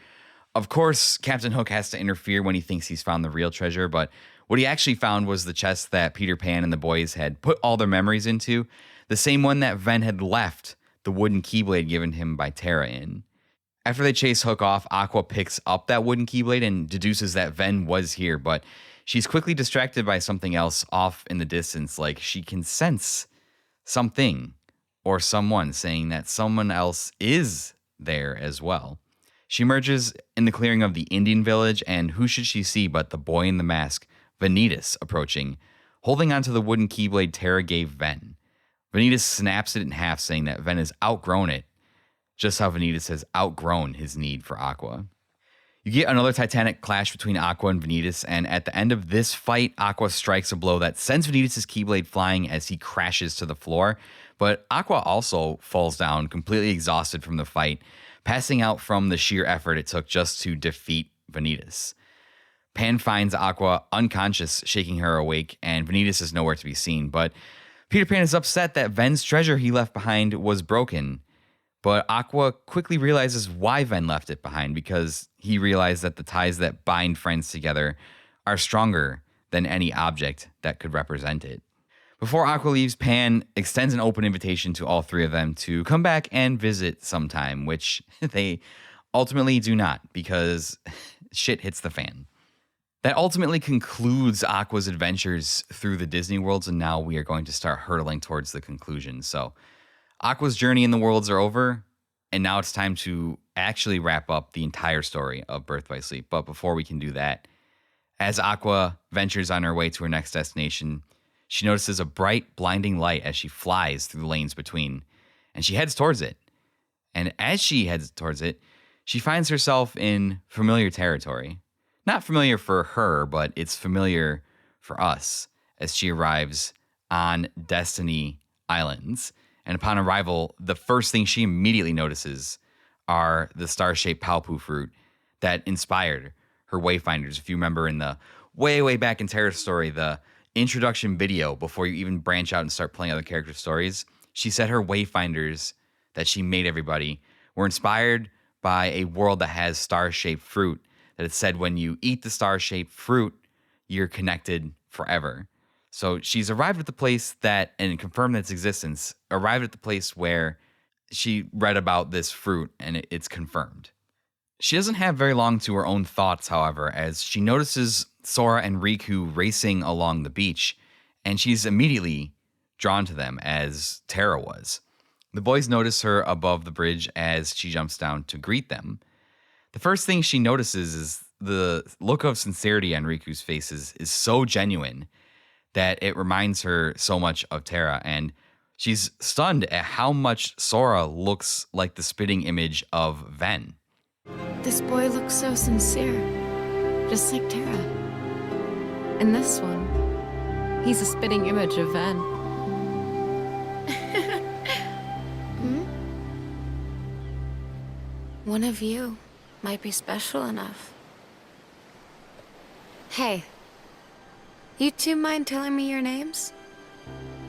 Of course, Captain Hook has to interfere when he thinks he's found the real treasure, but what he actually found was the chest that Peter Pan and the boys had put all their memories into, the same one that Ven had left the wooden Keyblade given him by Terra in. After they chase Hook off, Aqua picks up that wooden Keyblade and deduces that Ven was here, but she's quickly distracted by something else off in the distance, like she can sense something or someone saying that someone else is there as well. She emerges in the clearing of the Indian village, and who should she see but the boy in the mask, Vanitas, approaching, holding onto the wooden Keyblade Terra gave Ven. Vanitas snaps it in half, saying that Ven has outgrown it, just how Vanitas has outgrown his need for Aqua. You get another titanic clash between Aqua and Vanitas, and at the end of this fight, Aqua strikes a blow that sends Vanitas' Keyblade flying as he crashes to the floor, but Aqua also falls down, completely exhausted from the fight, passing out from the sheer effort it took just to defeat Vanitas. Pan finds Aqua unconscious, shaking her awake, and Vanitas is nowhere to be seen, but Peter Pan is upset that Ven's treasure he left behind was broken. But Aqua quickly realizes why Ven left it behind, because he realized that the ties that bind friends together are stronger than any object that could represent it. Before Aqua leaves, Pan extends an open invitation to all three of them to come back and visit sometime, which they ultimately do not, because shit hits the fan. That ultimately concludes Aqua's adventures through the Disney worlds, and now we are going to start hurtling towards the conclusion. So Aqua's journey in the worlds are over, and now it's time to actually wrap up the entire story of Birth by Sleep. But before we can do that, as Aqua ventures on her way to her next destination, she notices a bright, blinding light as she flies through the lanes between, and she heads towards it. And as she heads towards it, she finds herself in familiar territory. Not familiar for her, but it's familiar for us as she arrives on Destiny Islands. And upon arrival, the first thing she immediately notices are the star-shaped Palpu fruit that inspired her Wayfinders. If you remember in the way back in Terra's story, the introduction video before you even branch out and start playing other character stories, she said her Wayfinders that she made everybody were inspired by a world that has star-shaped fruit, that it said when you eat the star-shaped fruit, you're connected forever. So she's arrived at the place that, and confirmed its existence, arrived at the place where she read about this fruit, and it's confirmed. She doesn't have very long to her own thoughts, however, as she notices Sora and Riku racing along the beach, and she's immediately drawn to them as Terra was. The boys notice her above the bridge as she jumps down to greet them. The first thing she notices is the look of sincerity on Riku's face is so genuine that it reminds her so much of Terra, and she's stunned at how much Sora looks like the spitting image of Ven. This boy looks so sincere, just like Terra. And this one, he's a spitting image of Ven. One of you might be special enough. Hey, you two mind telling me your names?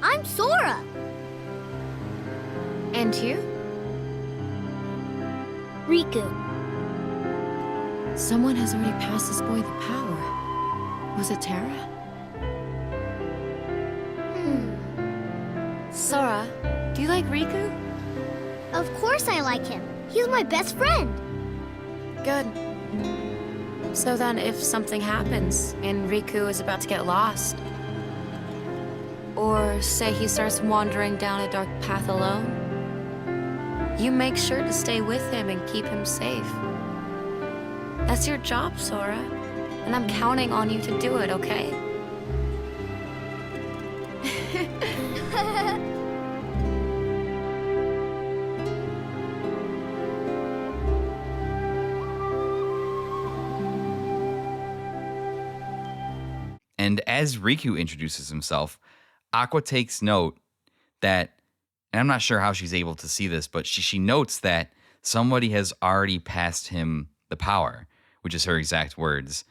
I'm Sora. And you? Riku. Someone has already passed this boy the power. Was it Terra? Sora, do you like Riku? Of course I like him. He's my best friend. Good. So then if something happens and Riku is about to get lost, or say he starts wandering down a dark path alone, you make sure to stay with him and keep him safe. That's your job, Sora, and I'm counting on you to do it, okay? And as Riku introduces himself, Aqua takes note that, and I'm not sure how she's able to see this, but she notes that somebody has already passed him the power, which is her exact words,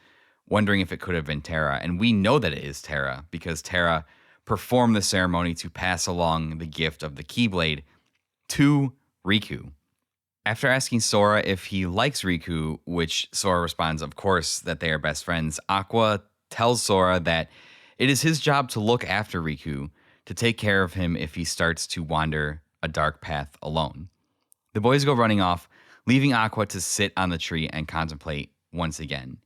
wondering if it could have been Terra. And we know that it is Terra because Terra performed the ceremony to pass along the gift of the Keyblade to Riku. After asking Sora if he likes Riku, which Sora responds, of course, that they are best friends, Aqua tells Sora that it is his job to look after Riku, to take care of him if he starts to wander a dark path alone. The boys go running off, leaving Aqua to sit on the tree and contemplate once again.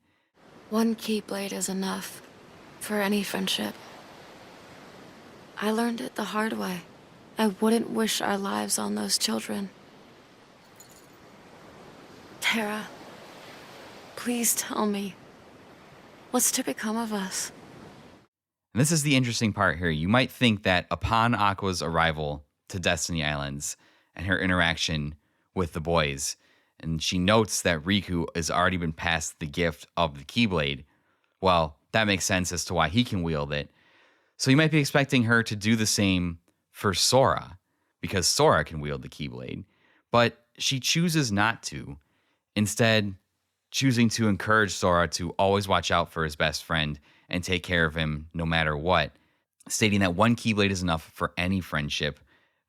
One Keyblade is enough for any friendship. I learned it the hard way. I wouldn't wish our lives on those children. Terra, please tell me, what's to become of us? And this is the interesting part here. You might think that upon Aqua's arrival to Destiny Islands and her interaction with the boys, and she notes that Riku has already been passed the gift of the Keyblade, well, that makes sense as to why he can wield it. So you might be expecting her to do the same for Sora, because Sora can wield the Keyblade, but she chooses not to. Instead, choosing to encourage Sora to always watch out for his best friend and take care of him no matter what, stating that one Keyblade is enough for any friendship,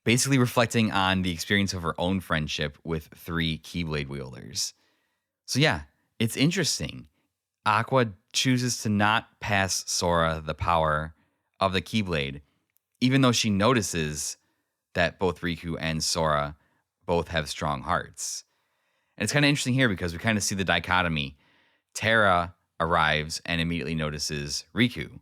basically reflecting on the experience of her own friendship with 3 Keyblade wielders. So yeah, it's interesting. Aqua chooses to not pass Sora the power of the Keyblade, even though she notices that both Riku and Sora both have strong hearts. And it's kind of interesting here because we kind of see the dichotomy. Terra arrives and immediately notices Riku.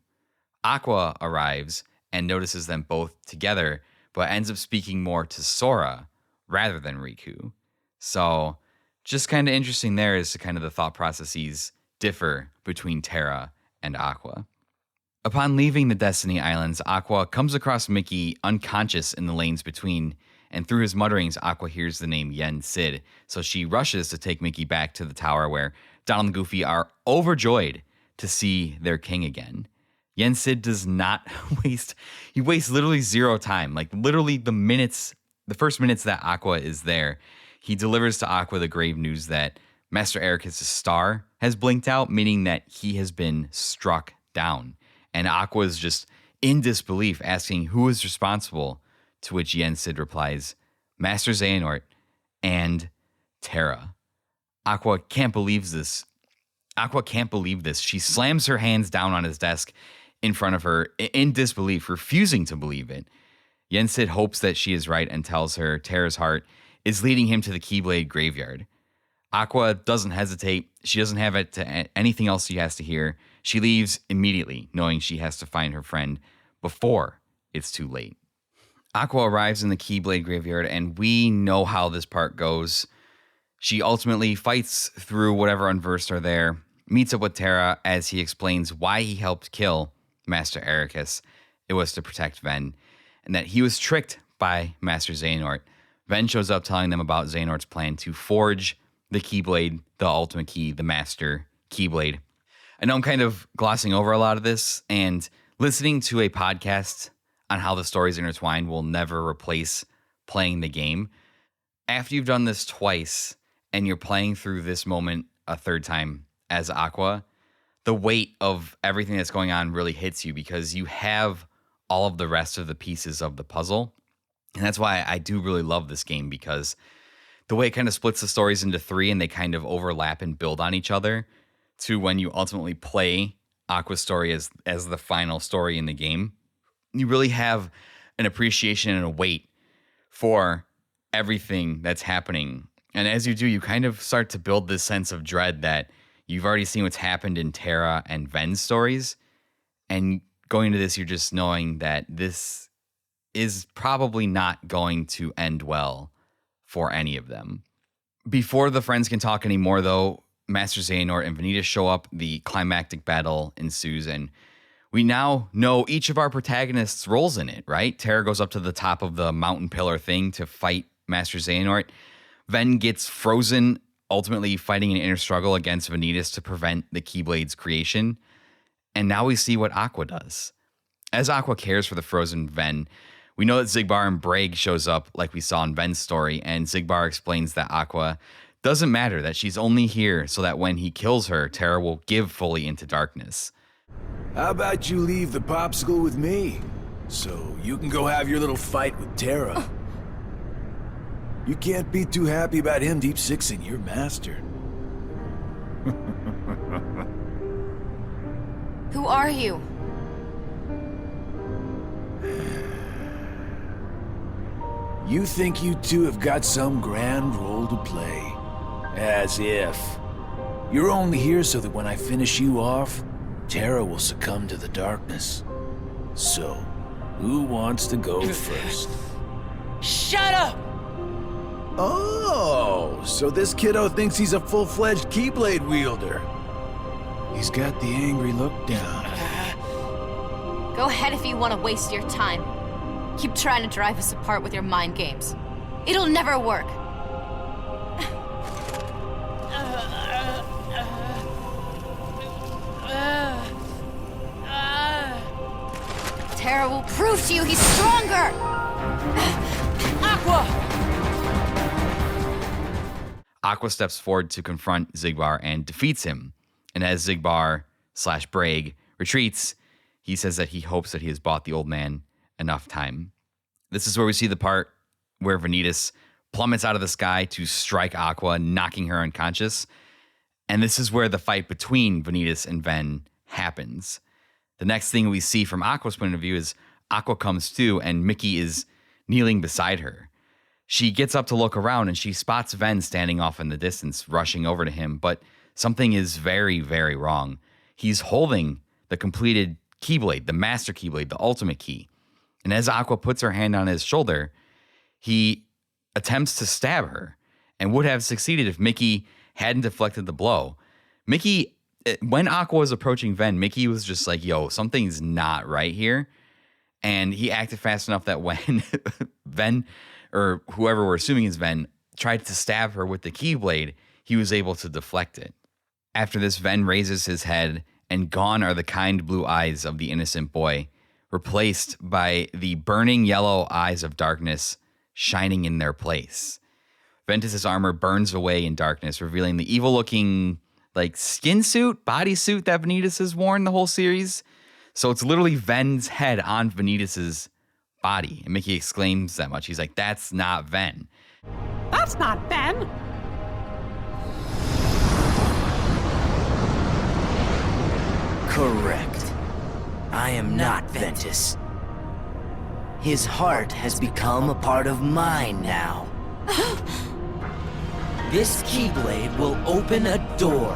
Aqua arrives and notices them both together, but ends up speaking more to Sora rather than Riku. So just kind of interesting there as to kind of the thought processes differ between Terra and Aqua. Upon leaving the Destiny Islands, Aqua comes across Mickey unconscious in the lanes between, and through his mutterings, Aqua hears the name Yen Sid, so she rushes to take Mickey back to the tower where Donald and Goofy are overjoyed to see their king again. Yen Sid does not waste, he wastes literally 0 time, like literally the first minutes that Aqua is there, he delivers to Aqua the grave news that Master Ericus' star has blinked out, meaning that he has been struck down. And Aqua is just in disbelief, asking who is responsible, to which Yen Sid replies, Master Xehanort and Terra. Aqua can't believe this. She slams her hands down on his desk in front of her in disbelief, refusing to believe it. Yen Sid hopes that she is right and tells her Terra's heart is leading him to the Keyblade graveyard. Aqua doesn't hesitate. She doesn't have anything else she has to hear. She leaves immediately, knowing she has to find her friend before it's too late. Aqua arrives in the Keyblade graveyard, and we know how this part goes. She ultimately fights through whatever unversed are there, meets up with Terra as he explains why he helped kill Master Ericus. It was to protect Ven, and that he was tricked by Master Xehanort. Ven shows up telling them about Xehanort's plan to forge the Keyblade, the ultimate key, the Master Keyblade. I know I'm kind of glossing over a lot of this, and listening to a podcast on how the stories intertwine will never replace playing the game. After you've done this twice, and you're playing through this moment a third time as Aqua, the weight of everything that's going on really hits you because you have all of the rest of the pieces of the puzzle. And that's why I do really love this game, because the way it kind of splits the stories into three and they kind of overlap and build on each other to when you ultimately play Aqua's story as the final story in the game, you really have an appreciation and a weight for everything that's happening. And as you do, you kind of start to build this sense of dread that you've already seen what's happened in Terra and Ven's stories. And going into this, you're just knowing that this is probably not going to end well for any of them. Before the friends can talk anymore, though, Master Xehanort and Vanitas show up. The climactic battle ensues, and we now know each of our protagonists' roles in it, right? Terra goes up to the top of the mountain pillar thing to fight Master Xehanort. Ven gets frozen, ultimately fighting an inner struggle against Vanitas to prevent the Keyblade's creation. And now we see what Aqua does. As Aqua cares for the frozen Ven, we know that Xigbar and Braig shows up like we saw in Ven's story, and Xigbar explains that Aqua doesn't matter, that she's only here so that when he kills her, Terra will give fully into darkness. How about you leave the popsicle with me, so you can go have your little fight with Terra? You can't be too happy about him deep sixing your master. Who are you? You think you two have got some grand role to play. As if. You're only here so that when I finish you off, Terra will succumb to the darkness. So, who wants to go first? Shut up! Oh, so this kiddo thinks he's a full-fledged Keyblade wielder. He's got the angry look down. Go ahead if you want to waste your time. Keep trying to drive us apart with your mind games. It'll never work. Terra will prove to you he's stronger! Aqua! Aqua steps forward to confront Xigbar and defeats him. And as Xigbar/Braig retreats, he says that he hopes that he has bought the old man enough time. This is where we see the part where Vanitas plummets out of the sky to strike Aqua, knocking her unconscious. And this is where the fight between Vanitas and Ven happens. The next thing we see from Aqua's point of view is Aqua comes to, and Mickey is kneeling beside her. She gets up to look around, and she spots Ven standing off in the distance, rushing over to him. But something is very, very wrong. He's holding the completed Keyblade, the Master Keyblade, the ultimate key. And as Aqua puts her hand on his shoulder, he attempts to stab her and would have succeeded if Mickey hadn't deflected the blow. Mickey, when Aqua was approaching Ven, Mickey was just like, yo, something's not right here. And he acted fast enough that when Ven, or whoever we're assuming is Ven, tried to stab her with the Keyblade, he was able to deflect it. After this, Ven raises his head, and gone are the kind blue eyes of the innocent boy, replaced by the burning yellow eyes of darkness shining in their place. Ventus's armor burns away in darkness, revealing the evil-looking, like, skin suit, bodysuit that Vanitas has worn the whole series. So it's literally Ven's head on Vanitas's body. And Mickey exclaims that much. He's like, that's not Ven. That's not Ben! Correct. I am not Ventus. His heart has become a part of mine now. This Keyblade will open a door.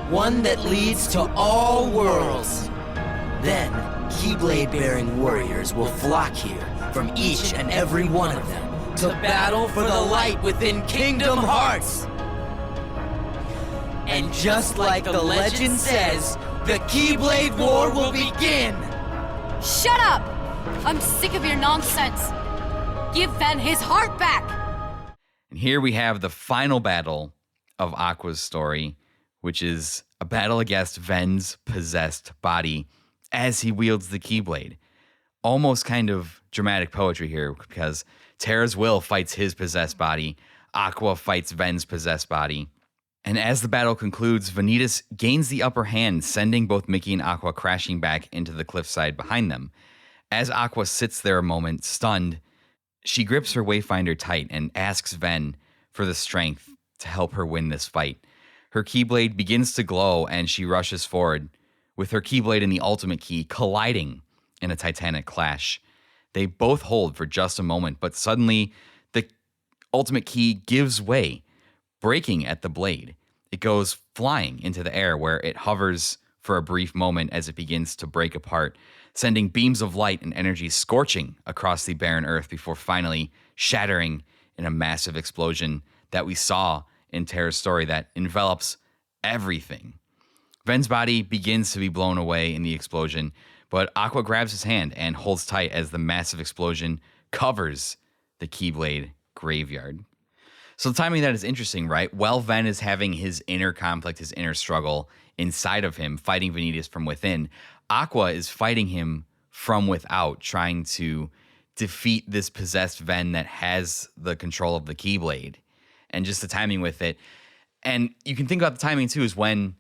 One that leads to all worlds. Then, Keyblade-bearing warriors will flock here from each and every one of them to battle for the light within Kingdom Hearts. And just like the legend says, the Keyblade War will begin! Shut up! I'm sick of your nonsense. Give Ven his heart back! And here we have the final battle of Aqua's story, which is a battle against Ven's possessed body as he wields the Keyblade. Almost kind of dramatic poetry here, because Terra's will fights his possessed body, Aqua fights Ven's possessed body. And as the battle concludes, Vanitas gains the upper hand, sending both Mickey and Aqua crashing back into the cliffside behind them. As Aqua sits there a moment, stunned, she grips her Wayfinder tight and asks Ven for the strength to help her win this fight. Her Keyblade begins to glow and she rushes forward, with her Keyblade and the Ultimate Key colliding in a titanic clash. They both hold for just a moment, but suddenly the Ultimate Key gives way, breaking at the blade. It goes flying into the air where it hovers for a brief moment as it begins to break apart, sending beams of light and energy scorching across the barren earth before finally shattering in a massive explosion that we saw in Terra's story that envelops everything. Ven's body begins to be blown away in the explosion, but Aqua grabs his hand and holds tight as the massive explosion covers the Keyblade graveyard. So the timing of that is interesting, right? While Ven is having his inner conflict, his inner struggle inside of him, fighting Vanitas from within, Aqua is fighting him from without, trying to defeat this possessed Ven that has the control of the Keyblade. And just the timing with it. And you can think about the timing too, is when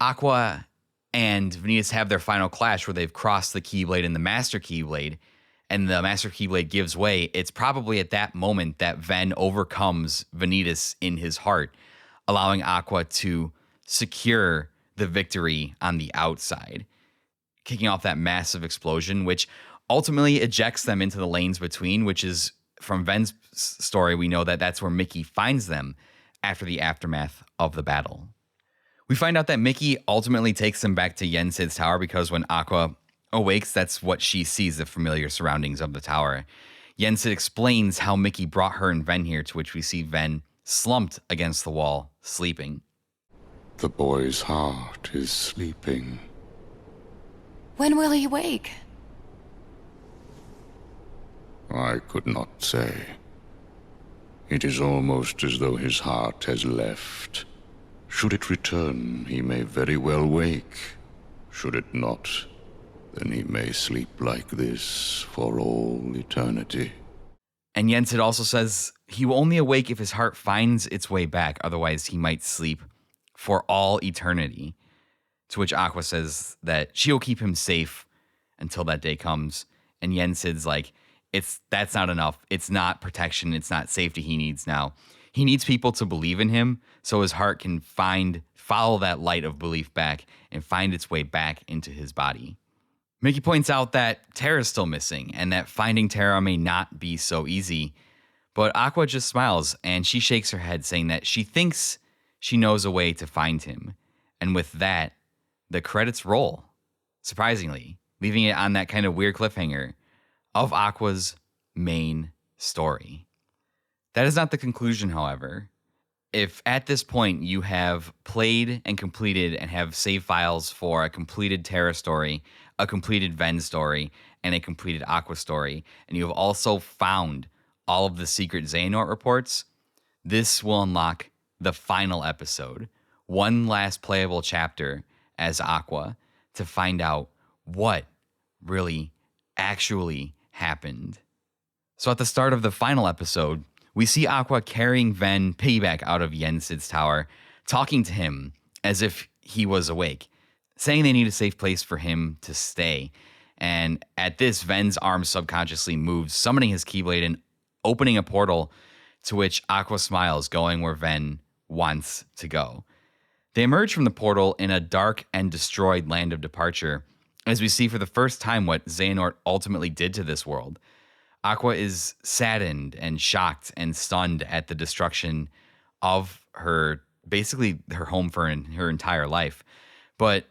Aqua and Vanitas have their final clash where they've crossed the Keyblade and the Master Keyblade, and the Master Keyblade gives way. It's probably at that moment that Ven overcomes Vanitas in his heart, allowing Aqua to secure the victory on the outside, kicking off that massive explosion, which ultimately ejects them into the lanes between, which is, from Ven's story, we know that that's where Mickey finds them after the aftermath of the battle. We find out that Mickey ultimately takes them back to Yensid's tower because when Aqua awakes, that's what she sees, the familiar surroundings of the tower. Yensid explains how Mickey brought her and Ven here, to which we see Ven slumped against the wall, sleeping. The boy's heart is sleeping. When will he wake? I could not say. It is almost as though his heart has left. Should it return, he may very well wake. Should it not, then he may sleep like this for all eternity. And Yensid also says he will only awake if his heart finds its way back, otherwise he might sleep for all eternity. To which Aqua says that she'll keep him safe until that day comes. And Yensid's like, that's not enough. It's not protection. It's not safety he needs now. He needs people to believe in him so his heart can follow that light of belief back and find its way back into his body. Mickey points out that Terra's still missing and that finding Terra may not be so easy. But Aqua just smiles and she shakes her head, saying that she thinks she knows a way to find him. And with that, the credits roll, surprisingly, leaving it on that kind of weird cliffhanger of Aqua's main story. That is not the conclusion, however. If at this point you have played and completed and have save files for a completed Terra story, a completed Ven story, and a completed Aqua story, and you have also found all of the secret Xehanort reports, this will unlock the final episode, one last playable chapter as Aqua, to find out what really actually happened. So at the start of the final episode, we see Aqua carrying Ven piggyback out of Yensid's tower, talking to him as if he was awake, saying they need a safe place for him to stay. And at this, Ven's arm subconsciously moves, summoning his Keyblade and opening a portal, to which Aqua smiles, going where Ven wants to go. They emerge from the portal in a dark and destroyed land of departure, as we see for the first time what Xehanort ultimately did to this world. Aqua is saddened and shocked and stunned at the destruction of basically her home for her entire life. But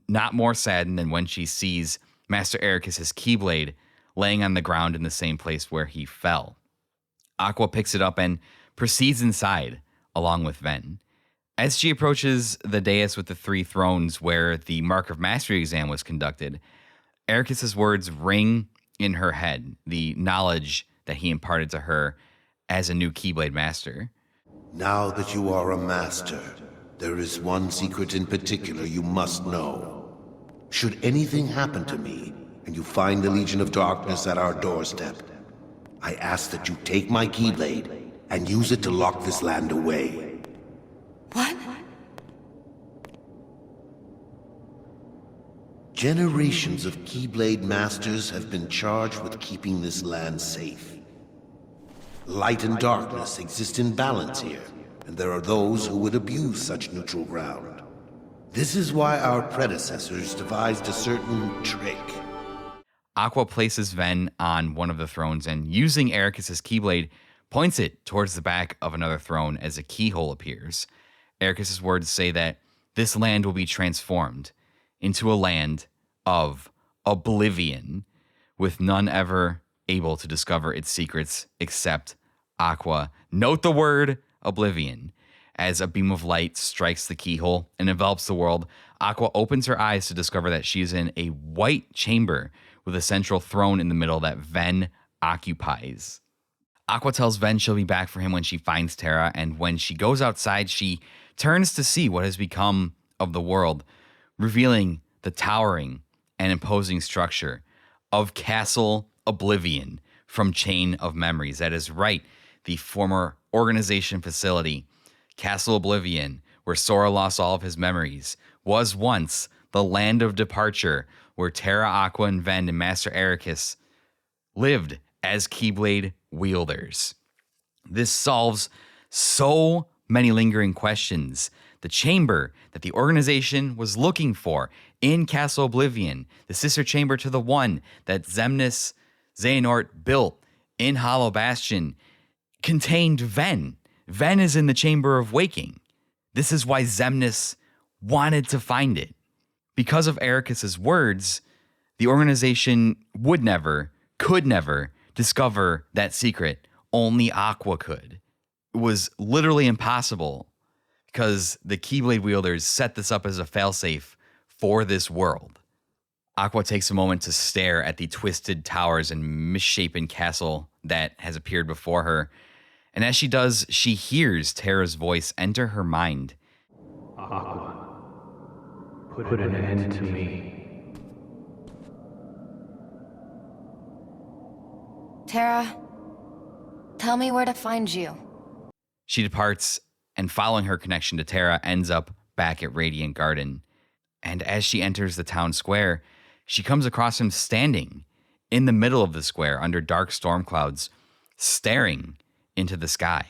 not more saddened than when she sees Master Ericus's Keyblade laying on the ground in the same place where he fell. Aqua picks it up and proceeds inside along with Ven. As she approaches the dais with the 3 thrones where the Mark of Mastery exam was conducted, Ericus's words ring in her head, the knowledge that he imparted to her as a new Keyblade Master. Now that you are a master, there is one secret in particular you must know. Should anything happen to me, and you find the Legion of Darkness at our doorstep, I ask that you take my Keyblade and use it to lock this land away. What? Generations of Keyblade Masters have been charged with keeping this land safe. Light and darkness exist in balance here, and there are those who would abuse such neutral ground. This is why our predecessors devised a certain trick. Aqua places Ven on one of the thrones and, using Ericus's Keyblade, points it towards the back of another throne as a keyhole appears. Ericus's words say that this land will be transformed into a land of oblivion, with none ever able to discover its secrets except Aqua. Note the word oblivion. As a beam of light strikes the keyhole and envelops the world, Aqua opens her eyes to discover that she is in a white chamber with a central throne in the middle that Ven occupies. Aqua tells Ven she'll be back for him when she finds Terra, and when she goes outside, she turns to see what has become of the world, revealing the towering and imposing structure of Castle Oblivion from Chain of Memories. That is right, the former organization facility, Castle Oblivion, where Sora lost all of his memories, was once the land of departure where Terra, Aqua, and Ven and Master Ericus lived as Keyblade wielders. This solves so many lingering questions. The chamber that the organization was looking for in Castle Oblivion, the sister chamber to the one that Xehanort built in Hollow Bastion, contained Ven. Ven is in the Chamber of Waking. This is why Xemnas wanted to find it. Because of Ericus's words, the organization would never, could never discover that secret. Only Aqua could. It was literally impossible because the Keyblade wielders set this up as a failsafe for this world. Aqua takes a moment to stare at the twisted towers and misshapen castle that has appeared before her. And as she does, she hears Terra's voice enter her mind. Aqua, put an end to me. Terra, tell me where to find you. She departs, and following her connection to Terra, ends up back at Radiant Garden. And as she enters the town square, she comes across him standing in the middle of the square under dark storm clouds, staring into the sky.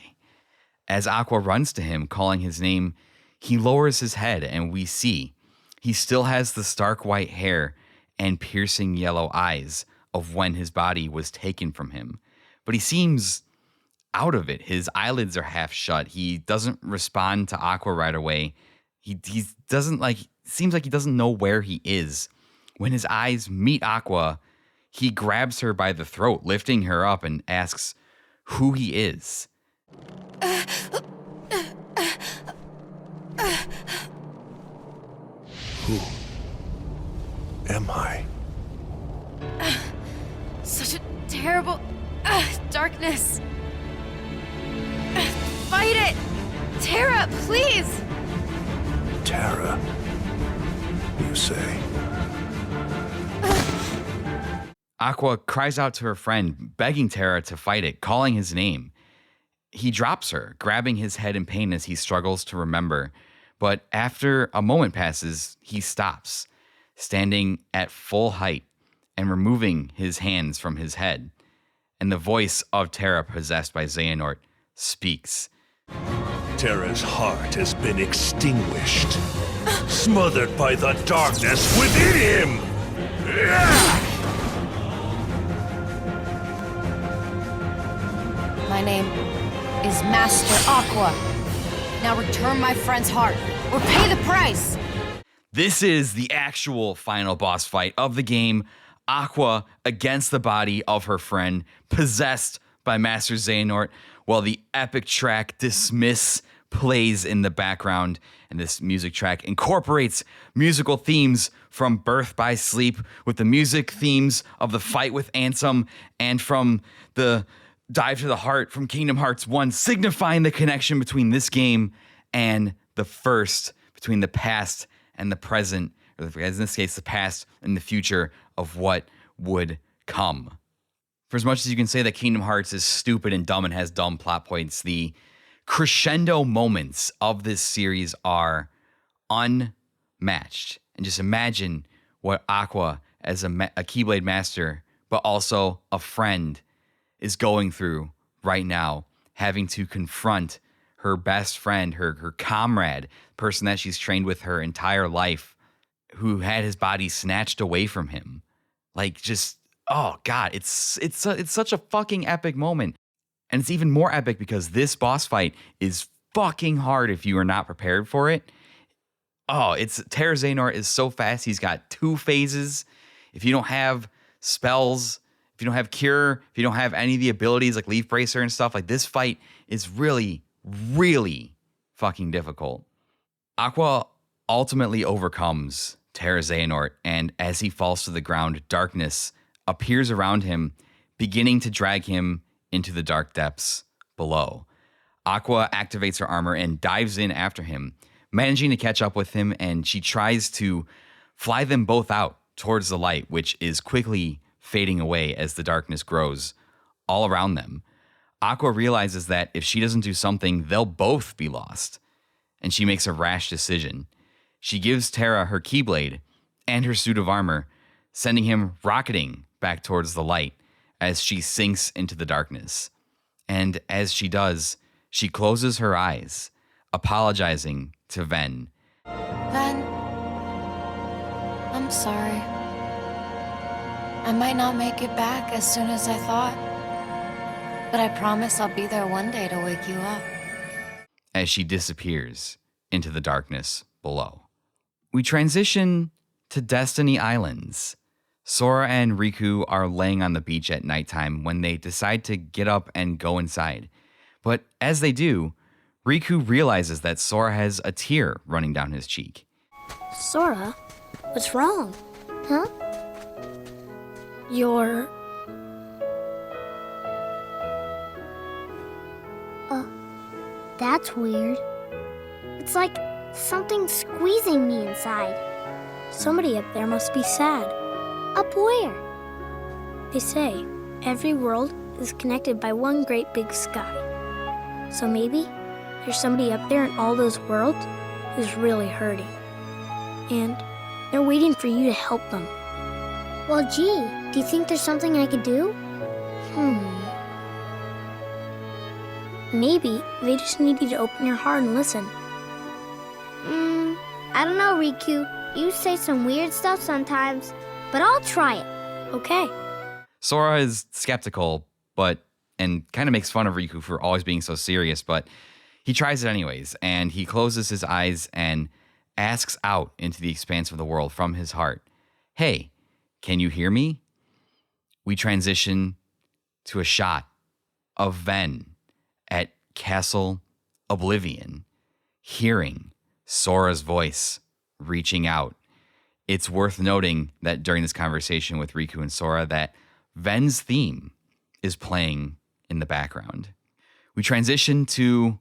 As Aqua runs to him, calling his name, he lowers his head, and we see he still has the stark white hair and piercing yellow eyes of when his body was taken from him. But he seems out of it. His eyelids are half shut. He doesn't respond to Aqua right away. He seems like he doesn't know where he is. When his eyes meet Aqua, he grabs her by the throat, lifting her up, and asks who he is. Who am I? Such a terrible darkness. Fight it! Terra, please! Terra, you say? Aqua cries out to her friend, begging Terra to fight it, calling his name. He drops her, grabbing his head in pain as he struggles to remember. But after a moment passes, he stops, standing at full height and removing his hands from his head. And the voice of Terra, possessed by Xehanort, speaks. Terra's heart has been extinguished, smothered by the darkness within him! My name is Master Aqua, Now return my friend's heart, or pay the price! This is the actual final boss fight of the game. Aqua against the body of her friend, possessed by Master Xehanort, while the epic track Dismiss plays in the background. And this music track incorporates musical themes from Birth by Sleep with the music themes of the fight with Ansem and from the Dive to the Heart from Kingdom Hearts 1, signifying the connection between this game and the first, between the past and the present, or in this case, the past and the future of what would come. For as much as you can say that Kingdom Hearts is stupid and dumb and has dumb plot points, the crescendo moments of this series are unmatched. And just imagine what Aqua, as a Keyblade Master, but also a friend, is going through right now, having to confront her best friend, her comrade, person that she's trained with her entire life, who had his body snatched away from him. Like, just, oh God, it's such a fucking epic moment. And it's even more epic because this boss fight is fucking hard if you are not prepared for it. Oh, Terra Xehanort is so fast. He's got 2 phases. If you don't have spells, if you don't have cure, if you don't have any of the abilities like Leaf Bracer and stuff, like this fight is really, really fucking difficult. Aqua ultimately overcomes Terra Xehanort, and as he falls to the ground, darkness appears around him, beginning to drag him into the dark depths below. Aqua activates her armor and dives in after him, managing to catch up with him, and she tries to fly them both out towards the light, which is quickly fading away as the darkness grows all around them. Aqua realizes that if she doesn't do something, they'll both be lost, and she makes a rash decision. She gives Terra her Keyblade and her suit of armor, sending him rocketing back towards the light as she sinks into the darkness. And as she does, she closes her eyes, apologizing to Ven. Ven, I'm sorry. I might not make it back as soon as I thought, but I promise I'll be there one day to wake you up. As she disappears into the darkness below. We transition to Destiny Islands. Sora and Riku are laying on the beach at nighttime when they decide to get up and go inside. But as they do, Riku realizes that Sora has a tear running down his cheek. Sora, what's wrong? Huh? You're... That's weird. It's like something's squeezing me inside. Somebody up there must be sad. Up where? They say every world is connected by one great big sky. So maybe there's somebody up there in all those worlds who's really hurting. And they're waiting for you to help them. Well, gee, do you think there's something I could do? Maybe they just need you to open your heart and listen. I don't know, Riku. You say some weird stuff sometimes, but I'll try it. Okay. Sora is skeptical, and kind of makes fun of Riku for always being so serious, but he tries it anyways, and he closes his eyes and asks out into the expanse of the world from his heart, "Hey, can you hear me?" We transition to a shot of Ven at Castle Oblivion, hearing Sora's voice reaching out. It's worth noting that during this conversation with Riku and Sora that Ven's theme is playing in the background. We transition to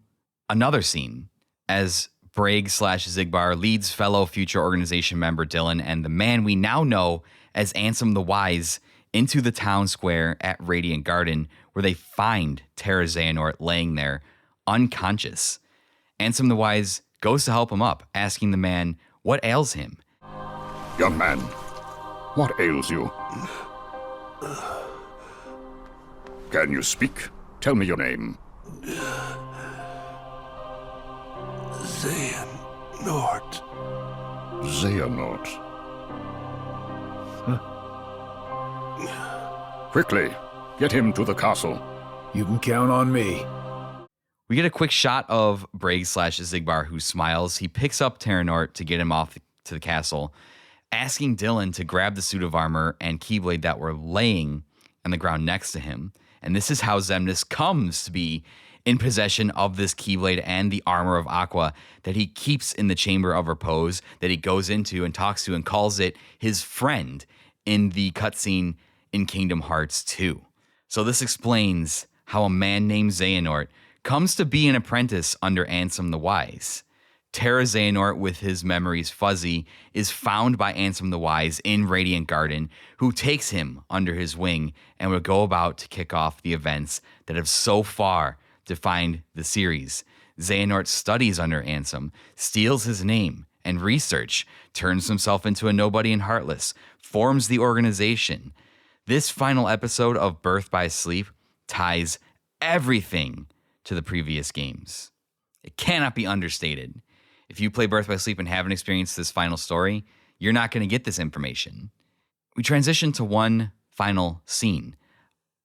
another scene as Braig/Zigbar leads fellow future organization member Dylan and the man we now know as Ansem the Wise into the town square at Radiant Garden, where they find Terra Xehanort laying there, unconscious. Ansem the Wise goes to help him up, asking the man what ails him. Young man, what ails you? Can you speak? Tell me your name. Xehanort. Xehanort. Quickly, get him to the castle. You can count on me. We get a quick shot of Briggs/Zigbar, who smiles. He picks up Xehanort to get him off to the castle, asking Dylan to grab the suit of armor and Keyblade that were laying on the ground next to him. And this is how Xemnas comes to be in possession of this Keyblade and the armor of Aqua that he keeps in the Chamber of Repose, that he goes into and talks to and calls it his friend in the cutscene in Kingdom Hearts 2. So this explains how a man named Xehanort comes to be an apprentice under Ansem the Wise. Terra Xehanort, with his memories fuzzy, is found by Ansem the Wise in Radiant Garden, who takes him under his wing and will go about to kick off the events that have so far defined the series. Xehanort studies under Ansem, steals his name and research, turns himself into a nobody and heartless, forms the organization. This final episode of Birth by Sleep ties everything to the previous games. It cannot be understated. If you play Birth by Sleep and haven't experienced this final story, you're not going to get this information. We transition to one final scene.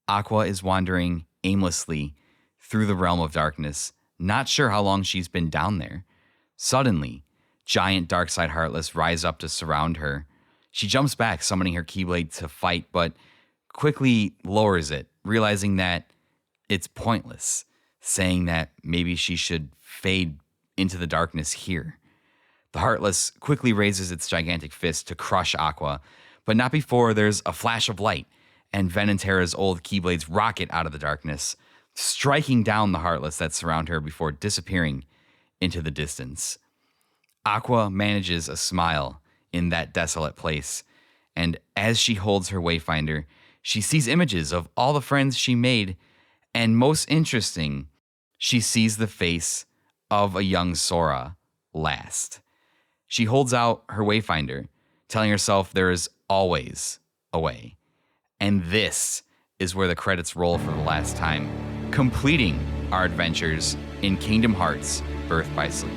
Aqua is wandering aimlessly through the realm of darkness, not sure how long she's been down there. Suddenly, giant Darkside Heartless rise up to surround her. She jumps back, summoning her Keyblade to fight, but quickly lowers it, realizing that it's pointless, saying that maybe she should fade into the darkness here. The Heartless quickly raises its gigantic fist to crush Aqua, but not before there's a flash of light, and Ven and Terra's old Keyblades rocket out of the darkness, striking down the Heartless that surround her before disappearing into the distance. Aqua manages a smile in that desolate place, and as she holds her Wayfinder, she sees images of all the friends she made, and most interesting, she sees the face of a young Sora last. She holds out her Wayfinder, telling herself there is always a way. And this is where the credits roll for the last time, completing our adventures in Kingdom Hearts Birth by Sleep.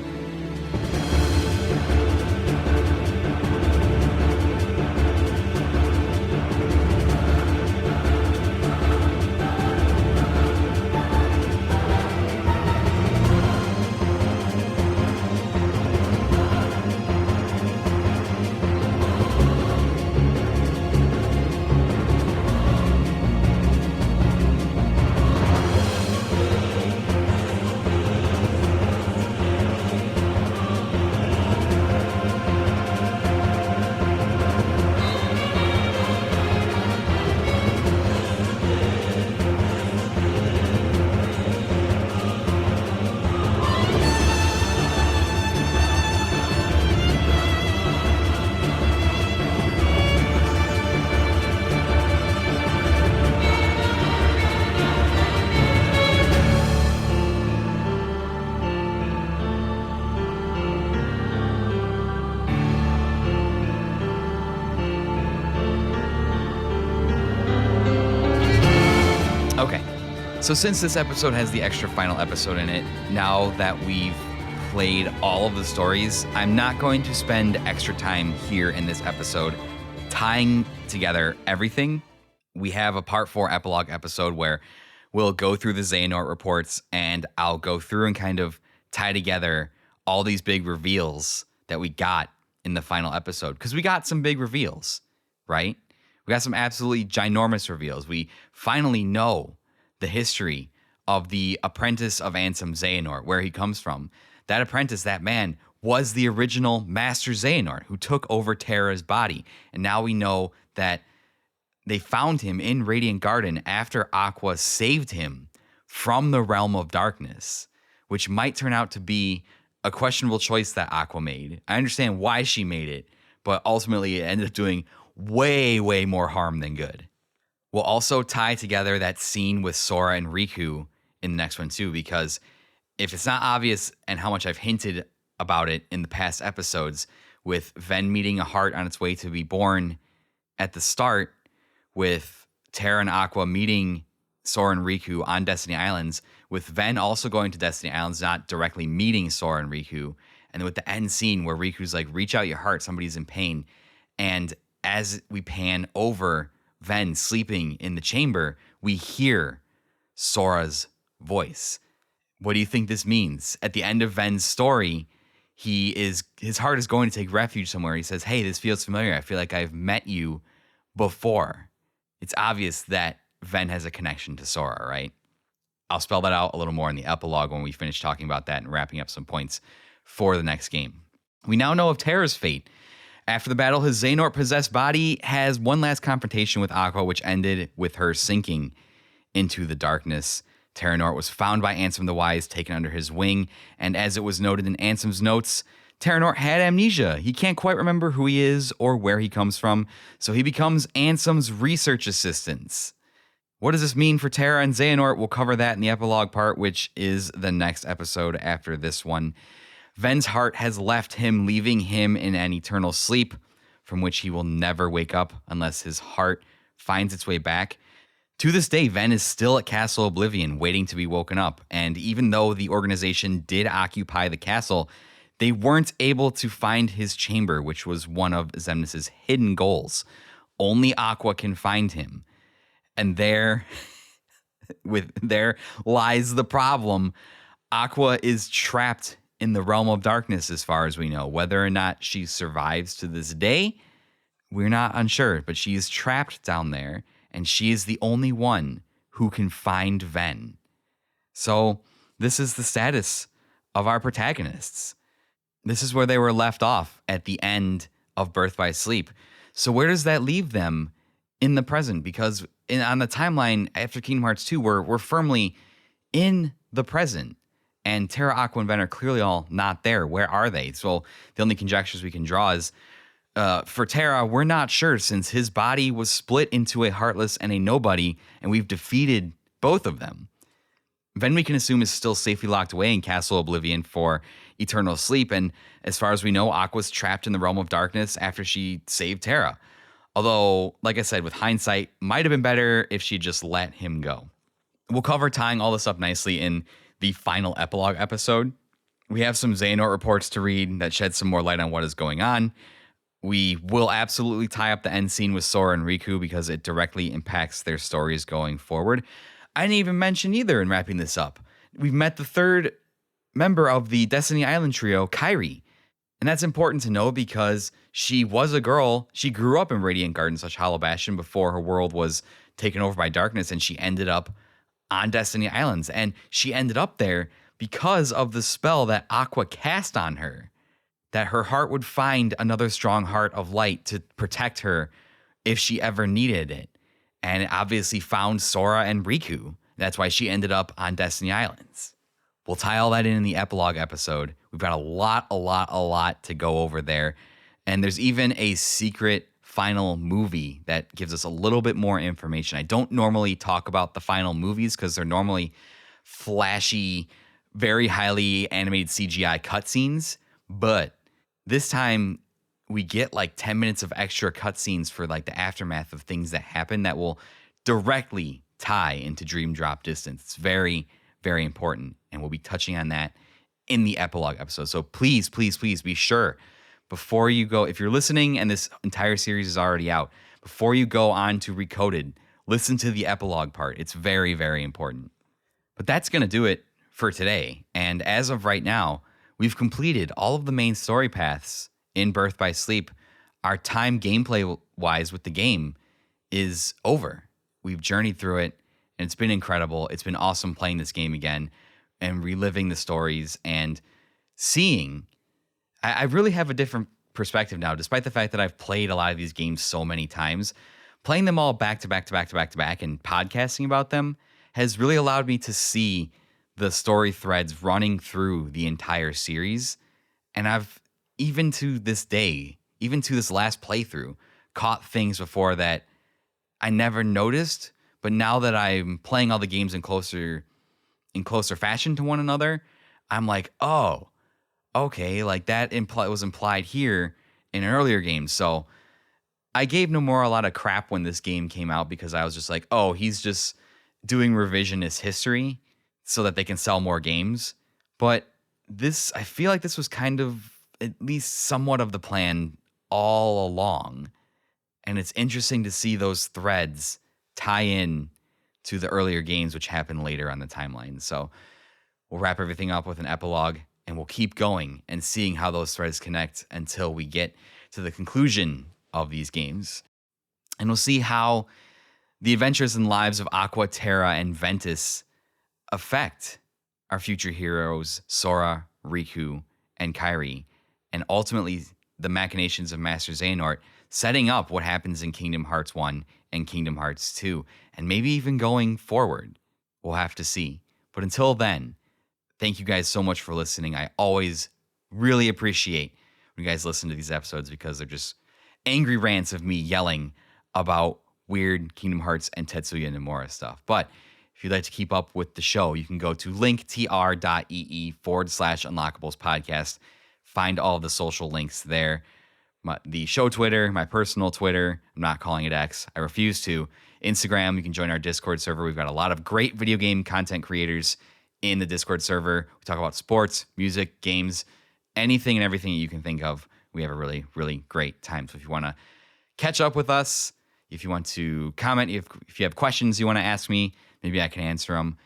So since this episode has the extra final episode in it, now that we've played all of the stories, I'm not going to spend extra time here in this episode tying together everything. We have a part 4 epilogue episode where we'll go through the Xehanort reports and I'll go through and kind of tie together all these big reveals that we got in the final episode. Because we got some big reveals, right? We got some absolutely ginormous reveals. We finally know the history of the apprentice of Ansem, Xehanort, where he comes from. That apprentice, that man, was the original Master Xehanort who took over Terra's body. And now we know that they found him in Radiant Garden after Aqua saved him from the realm of darkness, which might turn out to be a questionable choice that Aqua made. I understand why she made it, but ultimately it ended up doing way, way more harm than good. We'll also tie together that scene with Sora and Riku in the next one too, because if it's not obvious and how much I've hinted about it in the past episodes, with Ven meeting a heart on its way to be born at the start, with Terra and Aqua meeting Sora and Riku on Destiny Islands, with Ven also going to Destiny Islands, not directly meeting Sora and Riku, and with the end scene where Riku's like, reach out your heart, somebody's in pain. And as we pan over Ven sleeping in the chamber, we hear Sora's voice. What do you think this means? At the end of Ven's story, his heart is going to take refuge somewhere. He says, hey, this feels familiar. I feel like I've met you before. It's obvious that Ven has a connection to Sora, right? I'll spell that out a little more in the epilogue when we finish talking about that and wrapping up some points for the next game. We now know of Terra's fate. After the battle, his Xehanort-possessed body has one last confrontation with Aqua, which ended with her sinking into the darkness. Xehanort was found by Ansem the Wise, taken under his wing, and as it was noted in Ansem's notes, Xehanort had amnesia. He can't quite remember who he is or where he comes from, so he becomes Ansem's research assistant. What does this mean for Terra and Xehanort? We'll cover that in the epilogue part, which is the next episode after this one. Ven's heart has left him, leaving him in an eternal sleep from which he will never wake up unless his heart finds its way back. To this day, Ven is still at Castle Oblivion, waiting to be woken up. And even though the organization did occupy the castle, they weren't able to find his chamber, which was one of Xemnas' hidden goals. Only Aqua can find him. And there lies the problem. Aqua is trapped in the realm of darkness, as far as we know. Whether or not she survives to this day, we're not unsure. But she is trapped down there, and she is the only one who can find Ven. So this is the status of our protagonists. This is where they were left off at the end of Birth by Sleep. So where does that leave them in the present? Because on the timeline after Kingdom Hearts 2, we're firmly in the present. And Terra, Aqua, and Ven are clearly all not there. Where are they? So the only conjectures we can draw is, for Terra, we're not sure, since his body was split into a Heartless and a Nobody, and we've defeated both of them. Ven, we can assume, is still safely locked away in Castle Oblivion for eternal sleep, and as far as we know, Aqua's trapped in the realm of darkness after she saved Terra. Although, like I said, with hindsight, might have been better if she just let him go. We'll cover tying all this up nicely in the final epilogue episode. We have some Xehanort reports to read that shed some more light on what is going on. We will absolutely tie up the end scene with Sora and Riku because it directly impacts their stories going forward. I didn't even mention either in wrapping this up. We've met the third member of the Destiny Island trio, Kairi. And that's important to know because she was a girl. She grew up in Radiant Garden/Hollow Bastion before her world was taken over by darkness, and she ended up on Destiny Islands. And she ended up there because of the spell that Aqua cast on her, that her heart would find another strong heart of light to protect her if she ever needed it. And it obviously found Sora and Riku. That's why she ended up on Destiny Islands. We'll tie all that in the epilogue episode. We've got a lot to go over there. And there's even a secret final movie that gives us a little bit more information. I don't normally talk about the final movies because they're normally flashy, very highly animated CGI cutscenes. But this time we get like 10 minutes of extra cutscenes for like the aftermath of things that happen that will directly tie into Dream Drop Distance. It's very, very important. And we'll be touching on that in the epilogue episode. So please be sure before you go, if you're listening and this entire series is already out, before you go on to Recoded, listen to the epilogue part. It's very, very important. But that's going to do it for today. And as of right now, we've completed all of the main story paths in Birth by Sleep. Our time gameplay-wise with the game is over. We've journeyed through it, and it's been incredible. It's been awesome playing this game again and reliving the stories and seeing. I really have a different perspective now, despite the fact that I've played a lot of these games so many times. Playing them all back to back and podcasting about them has really allowed me to see the story threads running through the entire series. And I've, even to this day, even to this last playthrough, caught things before that I never noticed. But now that I'm playing all the games in closer fashion to one another, I'm like, oh, okay, like that was implied here in an earlier game. So I gave Nomura a lot of crap when this game came out because I was just like, oh, he's just doing revisionist history so that they can sell more games. But this, I feel like this was kind of at least somewhat of the plan all along. And it's interesting to see those threads tie in to the earlier games, which happened later on the timeline. So we'll wrap everything up with an epilogue, and we'll keep going and seeing how those threads connect until we get to the conclusion of these games. And we'll see how the adventures and lives of Aqua, Terra, and Ventus affect our future heroes, Sora, Riku, and Kairi, and ultimately the machinations of Master Xehanort, setting up what happens in Kingdom Hearts 1 and Kingdom Hearts 2, and maybe even going forward. We'll have to see. But until then, thank you guys so much for listening. I always really appreciate when you guys listen to these episodes because they're just angry rants of me yelling about weird Kingdom Hearts and Tetsuya Nomura stuff. But if you'd like to keep up with the show, you can go to linktr.ee/Unlockables podcast. Find all the social links there. The show Twitter, my personal Twitter. I'm not calling it X. I refuse to. Instagram, you can join our Discord server. We've got a lot of great video game content creators in the Discord server. We talk about sports, music, games, anything and everything you can think of. We have a really, really great time. So if you want to catch up with us, if you want to comment, if you have questions you want to ask me, maybe I can answer them.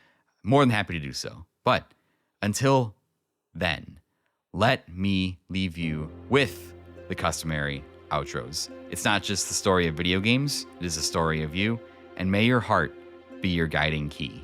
More than happy to do so. But until then, let me leave you with the customary outros. It's not just the story of video games, it is the story of you, and may your heart be your guiding key.